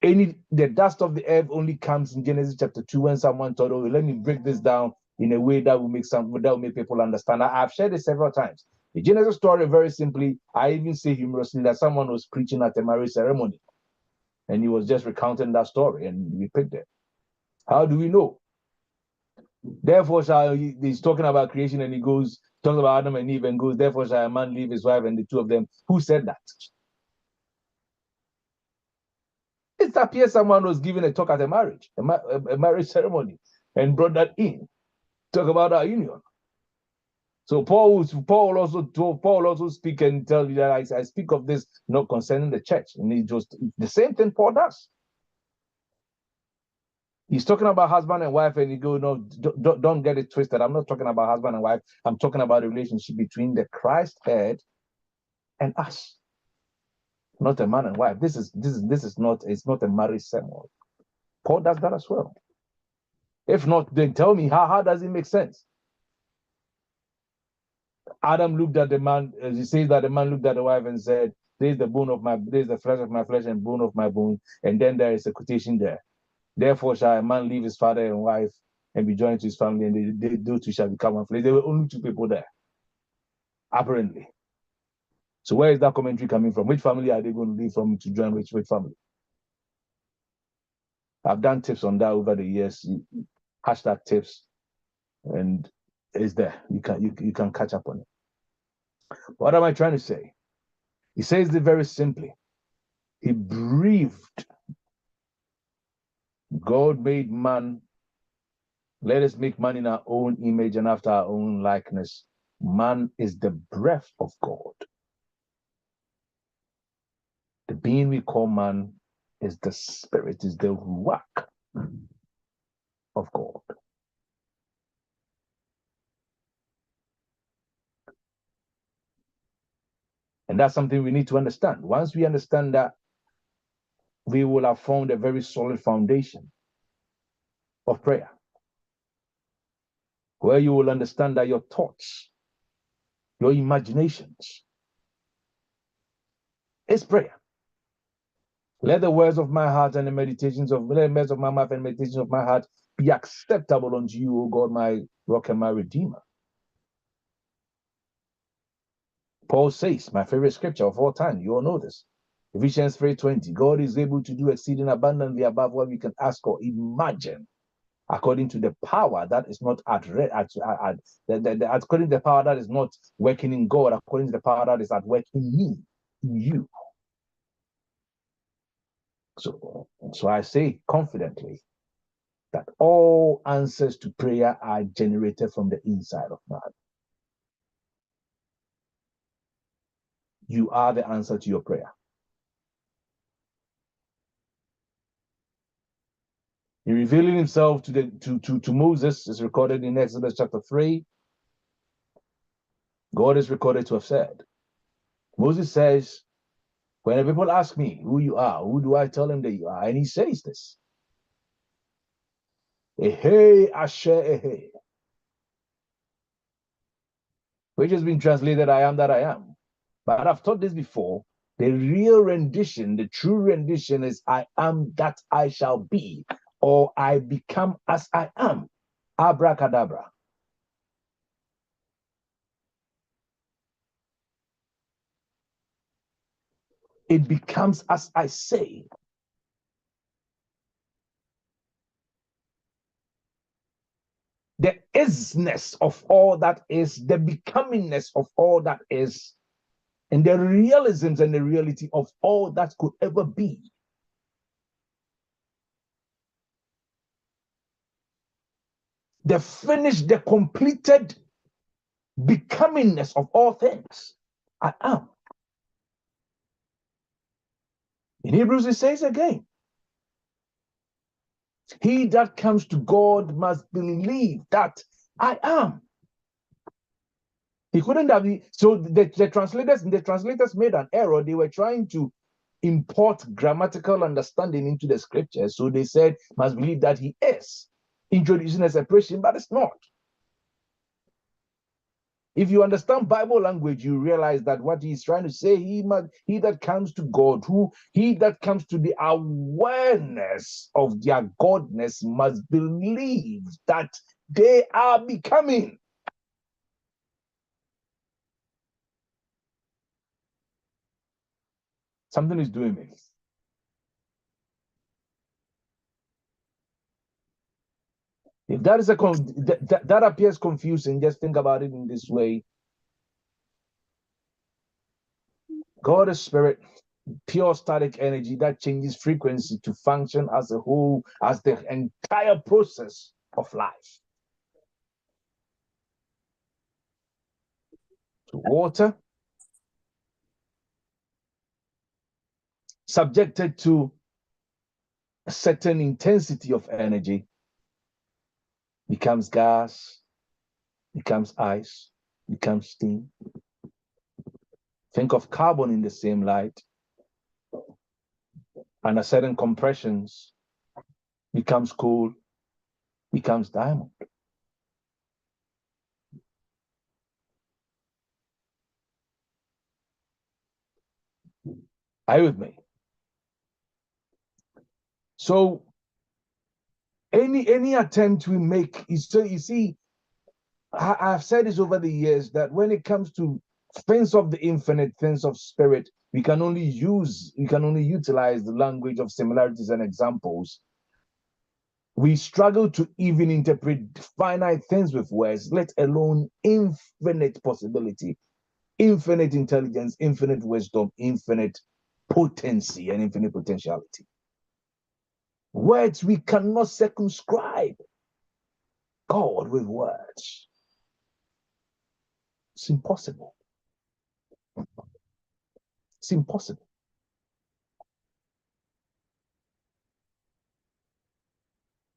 The dust of the earth only comes in Genesis chapter 2 when someone thought, oh, let me break this down in a way that will make people understand. I've shared it several times. The Genesis story, very simply, I even say humorously that someone was preaching at a marriage ceremony and he was just recounting that story and we picked it. How do we know? Therefore, he's talking about creation and he talks about Adam and Eve and goes, therefore shall a man leave his wife and the two of them. Who said that? It appears someone was giving a talk at a marriage ceremony and brought that in. Talk about our union. So Paul also speak and tell you that I speak of this not concerning the church. And he just the same thing Paul does. He's talking about husband and wife, and he go, no, don't get it twisted. I'm not talking about husband and wife. I'm talking about the relationship between the Christ head and us, not a man and wife. This is not a marriage ceremony. Paul does that as well. If not, then tell me how does it make sense? Adam looked at the man, as he says that the man looked at the wife and said, there's the flesh of my flesh and bone of my bone. And then there is a quotation there. Therefore shall a man leave his father and wife and be joined to his family, and they two shall become one flesh. There were only two people there, apparently. So where is that commentary coming from? Which family are they going to leave from to join which family? I've done tips on that over the years. Hashtag tips, and it's there. You can catch up on it. What am I trying to say? He says it very simply. He breathed. God made man. Let us make man in our own image and after our own likeness. Man is the breath of God. The being we call man is the spirit, is the ruach of God. And that's something we need to understand. Once we understand that, we will have found a very solid foundation of prayer, where you will understand that your thoughts, your imaginations, is prayer. Let the words of my heart and the meditations of my mouth and meditations of my heart be acceptable unto you, O God, my rock and my redeemer. Paul says, my favorite scripture of all time, you all know this. Ephesians 3:20, God is able to do exceeding abundantly above what we can ask or imagine, according to the power that is not according to the power that is not working in God, according to the power that is at work in me, in you. So I say confidently that all answers to prayer are generated from the inside of man. You are the answer to your prayer. In revealing himself to Moses, is recorded in Exodus chapter 3. God is recorded to have said, Moses says, when the people ask me who you are, who do I tell them that you are? And he says this. Ehe Asher Ehe, which has been translated, I am that I am. But I've taught this before. The real rendition, the true rendition is I am that I shall be, or I become as I am. Abracadabra. It becomes as I say. The isness of all that is, the becomingness of all that is, and the realisms and the reality of all that could ever be. The finished, the completed becomingness of all things. I am. In Hebrews, it says again, he that comes to God must believe that I am. He couldn't have. So the translators made an error. They were trying to import grammatical understanding into the scriptures. So they said, must believe that he is, introducing a separation, but it's not. If you understand Bible language, you realize that what he's trying to say, he that comes to God, he that comes to the awareness of their godness must believe that they are becoming. Something is doing me. If that is that appears confusing, just think about it in this way. God is spirit, pure static energy that changes frequency to function as a whole, as the entire process of life. So water, subjected to a certain intensity of energy, becomes gas, becomes ice, becomes steam. Think of carbon in the same light. Under certain compressions, becomes coal, becomes diamond. Are you with me? So any attempt we make is, so you see, I've said this over the years that when it comes to things of the infinite, things of spirit, we can only utilize the language of similarities and examples. We struggle to even interpret finite things with words, let alone infinite possibility, infinite intelligence, infinite wisdom, infinite potency, and infinite potentiality. Words we cannot circumscribe God with words. It's impossible. It's impossible.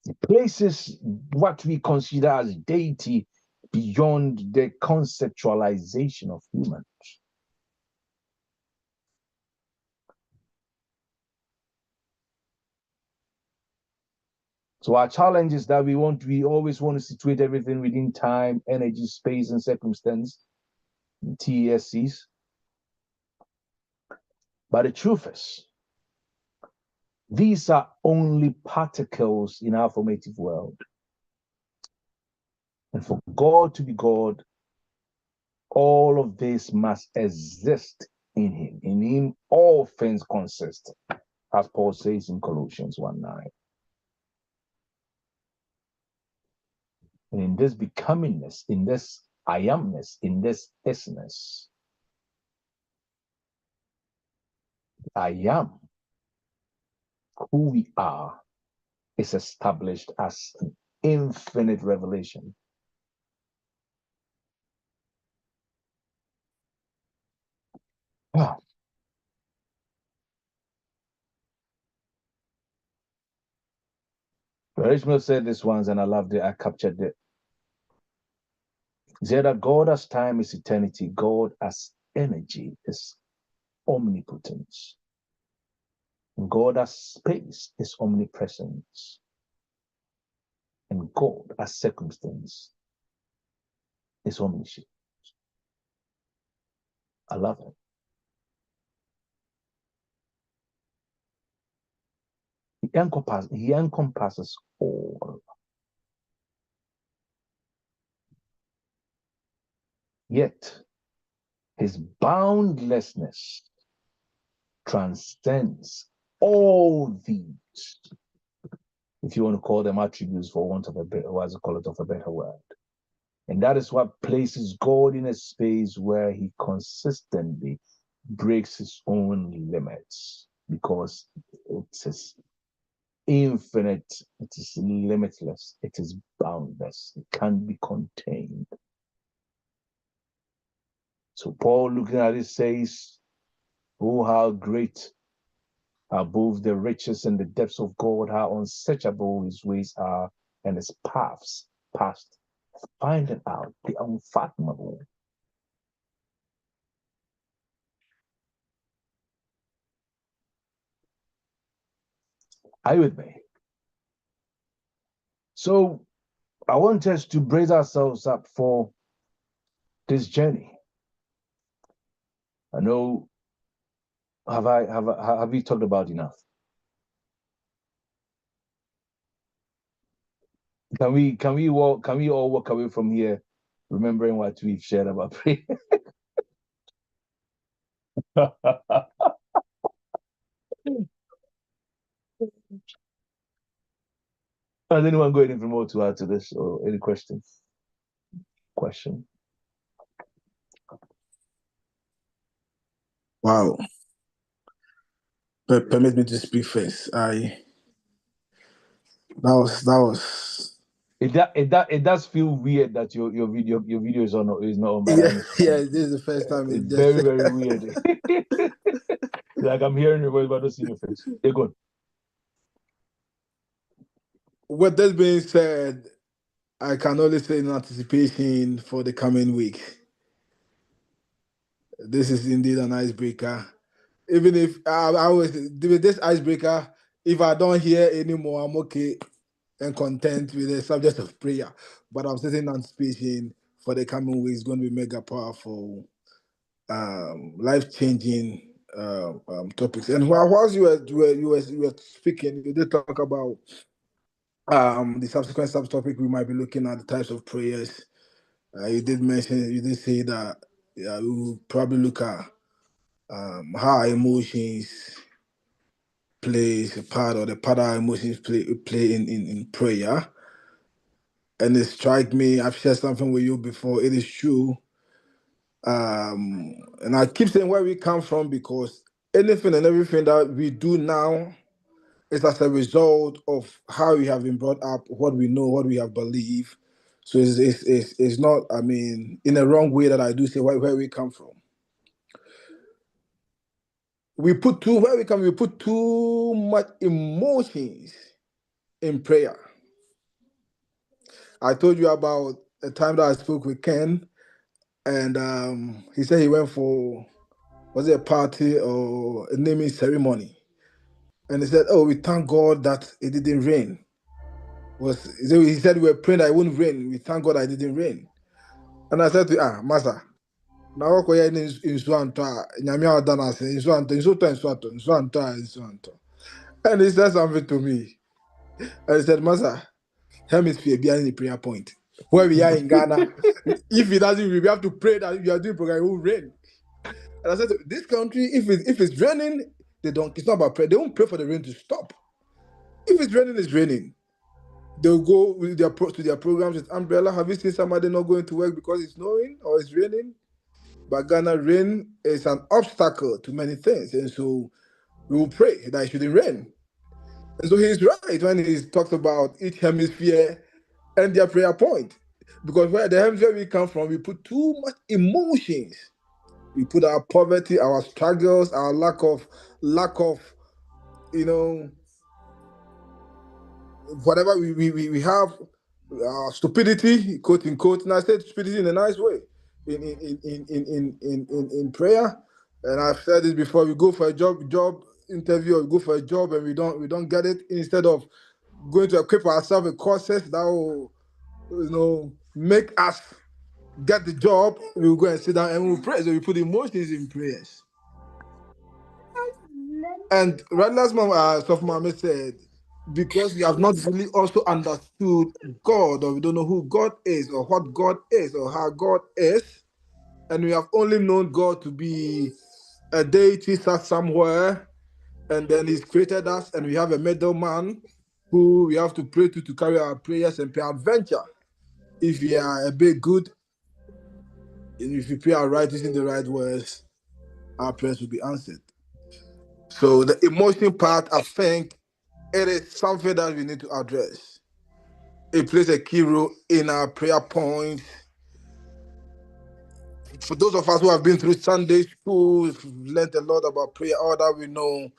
It places what we consider as deity beyond the conceptualization of humans. So our challenge is that we always want to situate everything within time, energy, space, and circumstance, TESCs. But the truth is, these are only particles in our formative world. And for God to be God, all of this must exist in him. In him, all things consist, as Paul says in Colossians 1:9. And in this becomingness, in this I amness, in this isness, I am who we are is established as an infinite revelation. Wow. Ishmael said this once, and I loved it. I captured it. He said that God as time is eternity, God as energy is omnipotence. God as space is omnipresence. and God as circumstance is omniscient. I love it. He encompasses all. Yet his boundlessness transcends all these, if you want to call them attributes for want of a better, of a better word. And that is what places God in a space where he consistently breaks his own limits, because it is infinite, it is limitless, it is boundless, it can't be contained. So Paul, looking at it, says, oh, how great above the riches and the depths of God, how unsearchable his ways are, and his paths past finding out the unfathomable. Are you with me? So I want us to brace ourselves up for this journey. I know, have we talked about enough? Can we all walk away from here remembering what we've shared about prayer? Has anyone got anything more to add to this, or any questions? Wow. But permit me to speak first. That was It does feel weird that your video is not on, but I yeah, understand. this is the first time It's it just very, very weird. Like I'm hearing your voice but not seeing your face. You're good. With that being said, I can only say in anticipation for the coming week. This is indeed an icebreaker. Even if I was with this icebreaker, if I don't hear anymore, I'm okay and content with the subject of prayer. But I'm sitting in anticipation for the coming week. It's going to be mega powerful, life-changing topics. And whilst you were speaking, you did talk about the subsequent subtopic. We might be looking at the types of prayers. You did say that we will probably look at how our emotions plays a part, or the part our emotions play in prayer. And it strike me, I've shared something with you before, it is true. And I keep saying where we come from, because anything and everything that we do now is as a result of how we have been brought up, what we know, what we have believed. So it's not, I mean, in a wrong way that I do say where we come from. We put too much emotions in prayer. I told you about a time that I spoke with Ken, and he said he went for, was it a party or a naming ceremony? And he said, "Oh, we thank God that it didn't rain." He said we were praying that it wouldn't rain. We thank God that it didn't rain. And I said to Master, now what are you in Swanto? Nyamia Danas in Swanto. And he said something to me. And he said, Master, hemisphere behind the prayer point. Where we are in Ghana, if it doesn't rain, we have to pray that you are doing program, it will rain. And I said, this country, if it's raining, it's not about prayer. They won't pray for the rain to stop. If it's raining, it's raining. They'll go with to their programs with umbrella. Have you seen somebody not going to work because it's snowing or it's raining? But Ghana, rain is an obstacle to many things. And so we will pray that it shouldn't rain. And so he's right when he talks about each hemisphere and their prayer point. Because where the hemisphere we come from, we put too much emotions. We put our poverty, our struggles, our lack of, whatever we have, stupidity, quote unquote, and I said stupidity in a nice way, in prayer. And I've said this before: we go for a job interview, or we go for a job, and we don't get it. Instead of going to equip ourselves with courses that will, make us get the job. We'll go and sit down and we'll pray. So we put emotions in prayers. And right last month, Sophomore said, because we have not really also understood God, or we don't know who God is, or what God is, or how God is, and we have only known God to be a deity sat somewhere, and then He's created us, and we have a middleman who we have to pray to carry our prayers and peradventure. If we are a bit good, and if we pray our right using the right words, our prayers will be answered. So the emotion part, I think, it is something that we need to address. It plays a key role in our prayer points. For those of us who have been through Sunday school, we've learned a lot about prayer. All that we know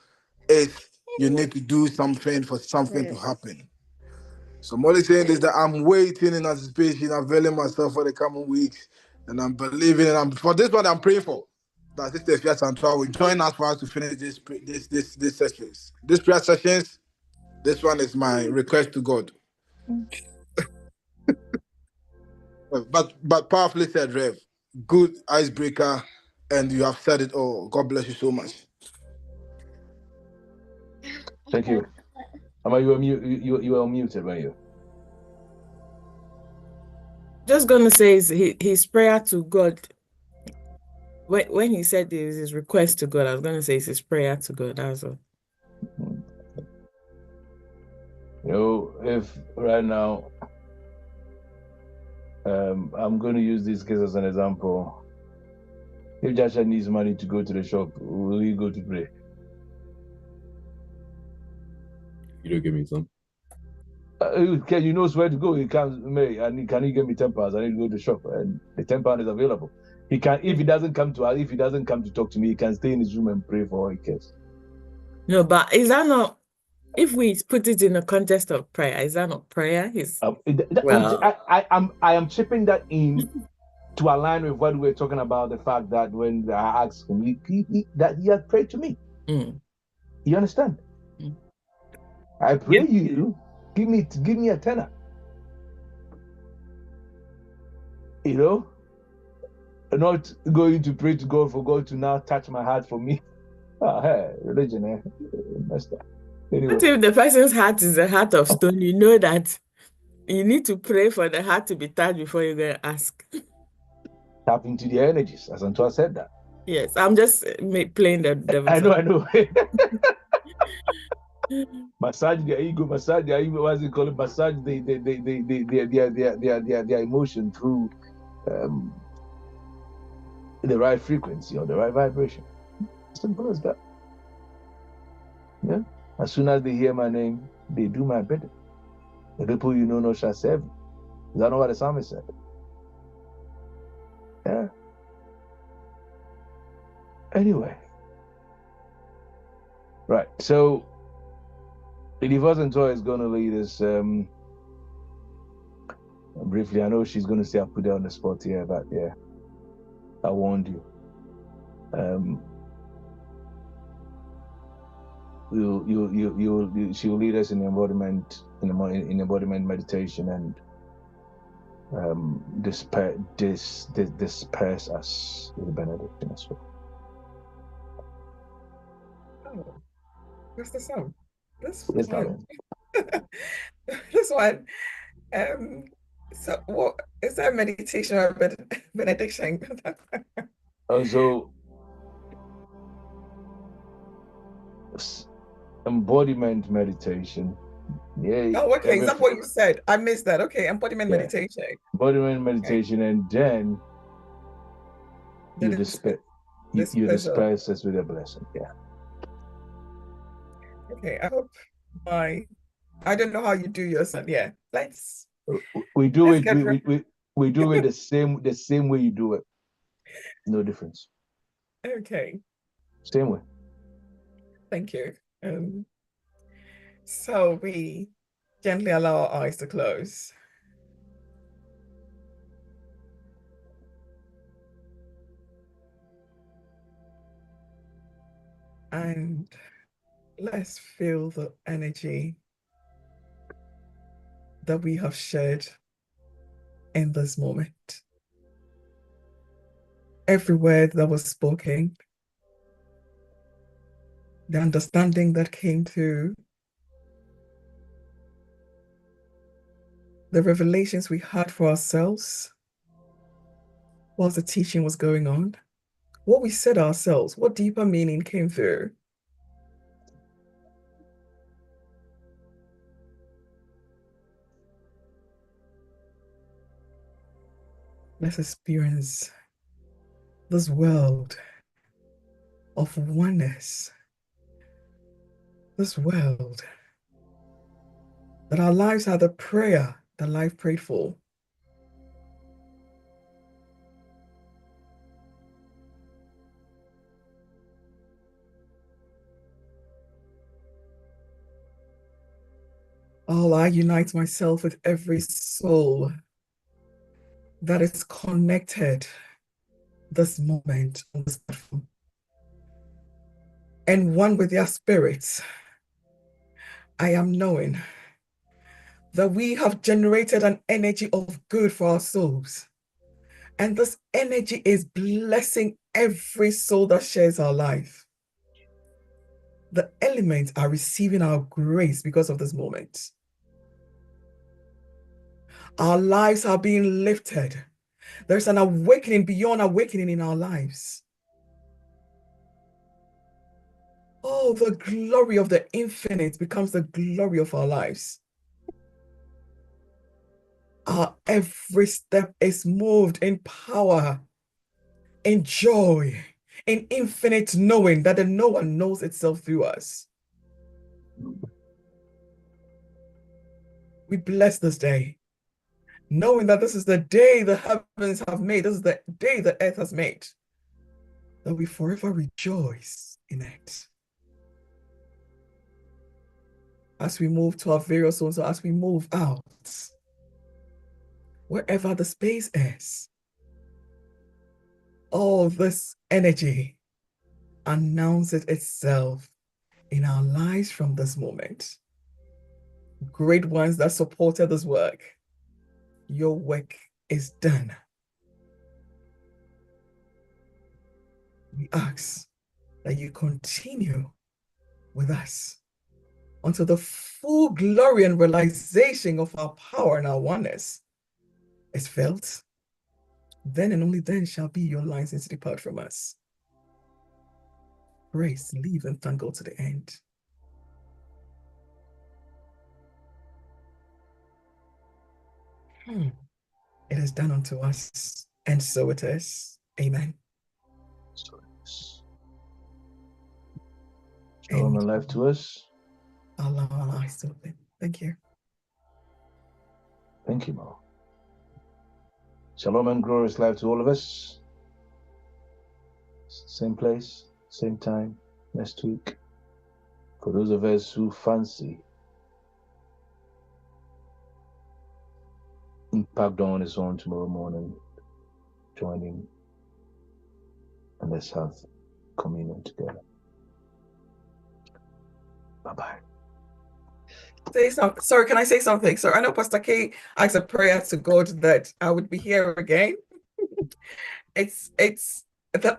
is you need to do something for something to happen. So I'm only saying is that I'm waiting in anticipation, availing myself for the coming weeks, and I'm believing, and for this one I'm praying for. That Sister Fia Santua will join us for us to finish this sessions. These prayer sessions, this one is my request to God. But powerfully said, Rev. Good icebreaker, and you have said it all. God bless you so much. Thank you. Ama, you were unmuted, weren't you? Just gonna say his prayer to God. When he said his request to God, I was gonna say it's his prayer to God. That's all. If right now, I'm going to use this case as an example. If Joshua needs money to go to the shop, will he go to pray? You don't give me some. You know where to go. He comes, can you get me £10? I need to go to the shop, and the £10 is available. He can, if he doesn't come to us, if he doesn't come to talk to me, he can stay in his room and pray for all he cares. No, but is that not? If we put it in the context of prayer, is that not prayer? I am chipping that in to align with what we're talking about. The fact that when I asked him, that he had prayed to me. You understand? I pray you give me a tenner. Not going to pray to God for God to now touch my heart for me. Hey, religion, messed up. Anyway. What if the person's heart is a heart of stone? You know that you need to pray for the heart to be touched before you go and ask. Tap into the energies, as Antoine said that. Yes, I'm just playing the devil's I know. Massage their ego, massage their ego. What's it called? Massage their emotion through the right frequency or the right vibration. Simple as that. Yeah. As soon as they hear my name, they do my bidding. The people you know shall serve you. Is that not what the psalmist said? Yeah. Anyway. Right. So the divorce and toy is going to lead us briefly. I know she's going to say I put her on the spot here, but yeah, I warned you. She will lead us in embodiment, in embodiment meditation, and disperse us with the benediction as well. Oh, what's the song? This Yes, one. This one. So what is that meditation or benediction? So embodiment meditation. Yeah. Oh, okay. Is that what you said? I missed that. Okay, embodiment meditation. Embodiment meditation, okay. And then you disperse us with a blessing. Yeah. Okay. I hope I don't know how you do yours. Yeah. We do it the same way you do it. No difference. Okay. Same way. Thank you. So we gently allow our eyes to close. And let's feel the energy that we have shared in this moment. Every word that was spoken, the understanding that came through, the revelations we had for ourselves whilst the teaching was going on, what we said ourselves, what deeper meaning came through. Let's experience this world of oneness, this world that our lives are the prayer that life prayed for. Oh, I unite myself with every soul that is connected this moment on this platform, and one with their spirits. I am knowing that we have generated an energy of good for our souls, and this energy is blessing every soul that shares our life. The elements are receiving our grace because of this moment. Our lives are being lifted. There's an awakening beyond awakening in our lives. Oh, the glory of the infinite becomes the glory of our lives. Our every step is moved in power, in joy, in infinite knowing that the no one knows itself through us. We bless this day, knowing that this is the day the heavens have made, this is the day the earth has made, that we forever rejoice in it. As we move to our various zones, as we move out, wherever the space is, all this energy announces itself in our lives from this moment. Great ones that supported this work, your work is done. We ask that you continue with us until the full glory and realization of our power and our oneness is felt. Then and only then shall be your license to depart from us. Praise, live, and thank God to the end. It is done unto us, and so it is. Amen. So it is. Shalom and life to us. Allow our eyes to open. Thank you. Thank you, Mo. Shalom and glorious life to all of us. Same place, same time, next week. For those of us who fancy, Impact Dawn is on tomorrow morning. Join in and let's have communion together. Bye-bye. Say something. Sorry, can I say something? So I know Pastor K asked a prayer to God that I would be here again. It's the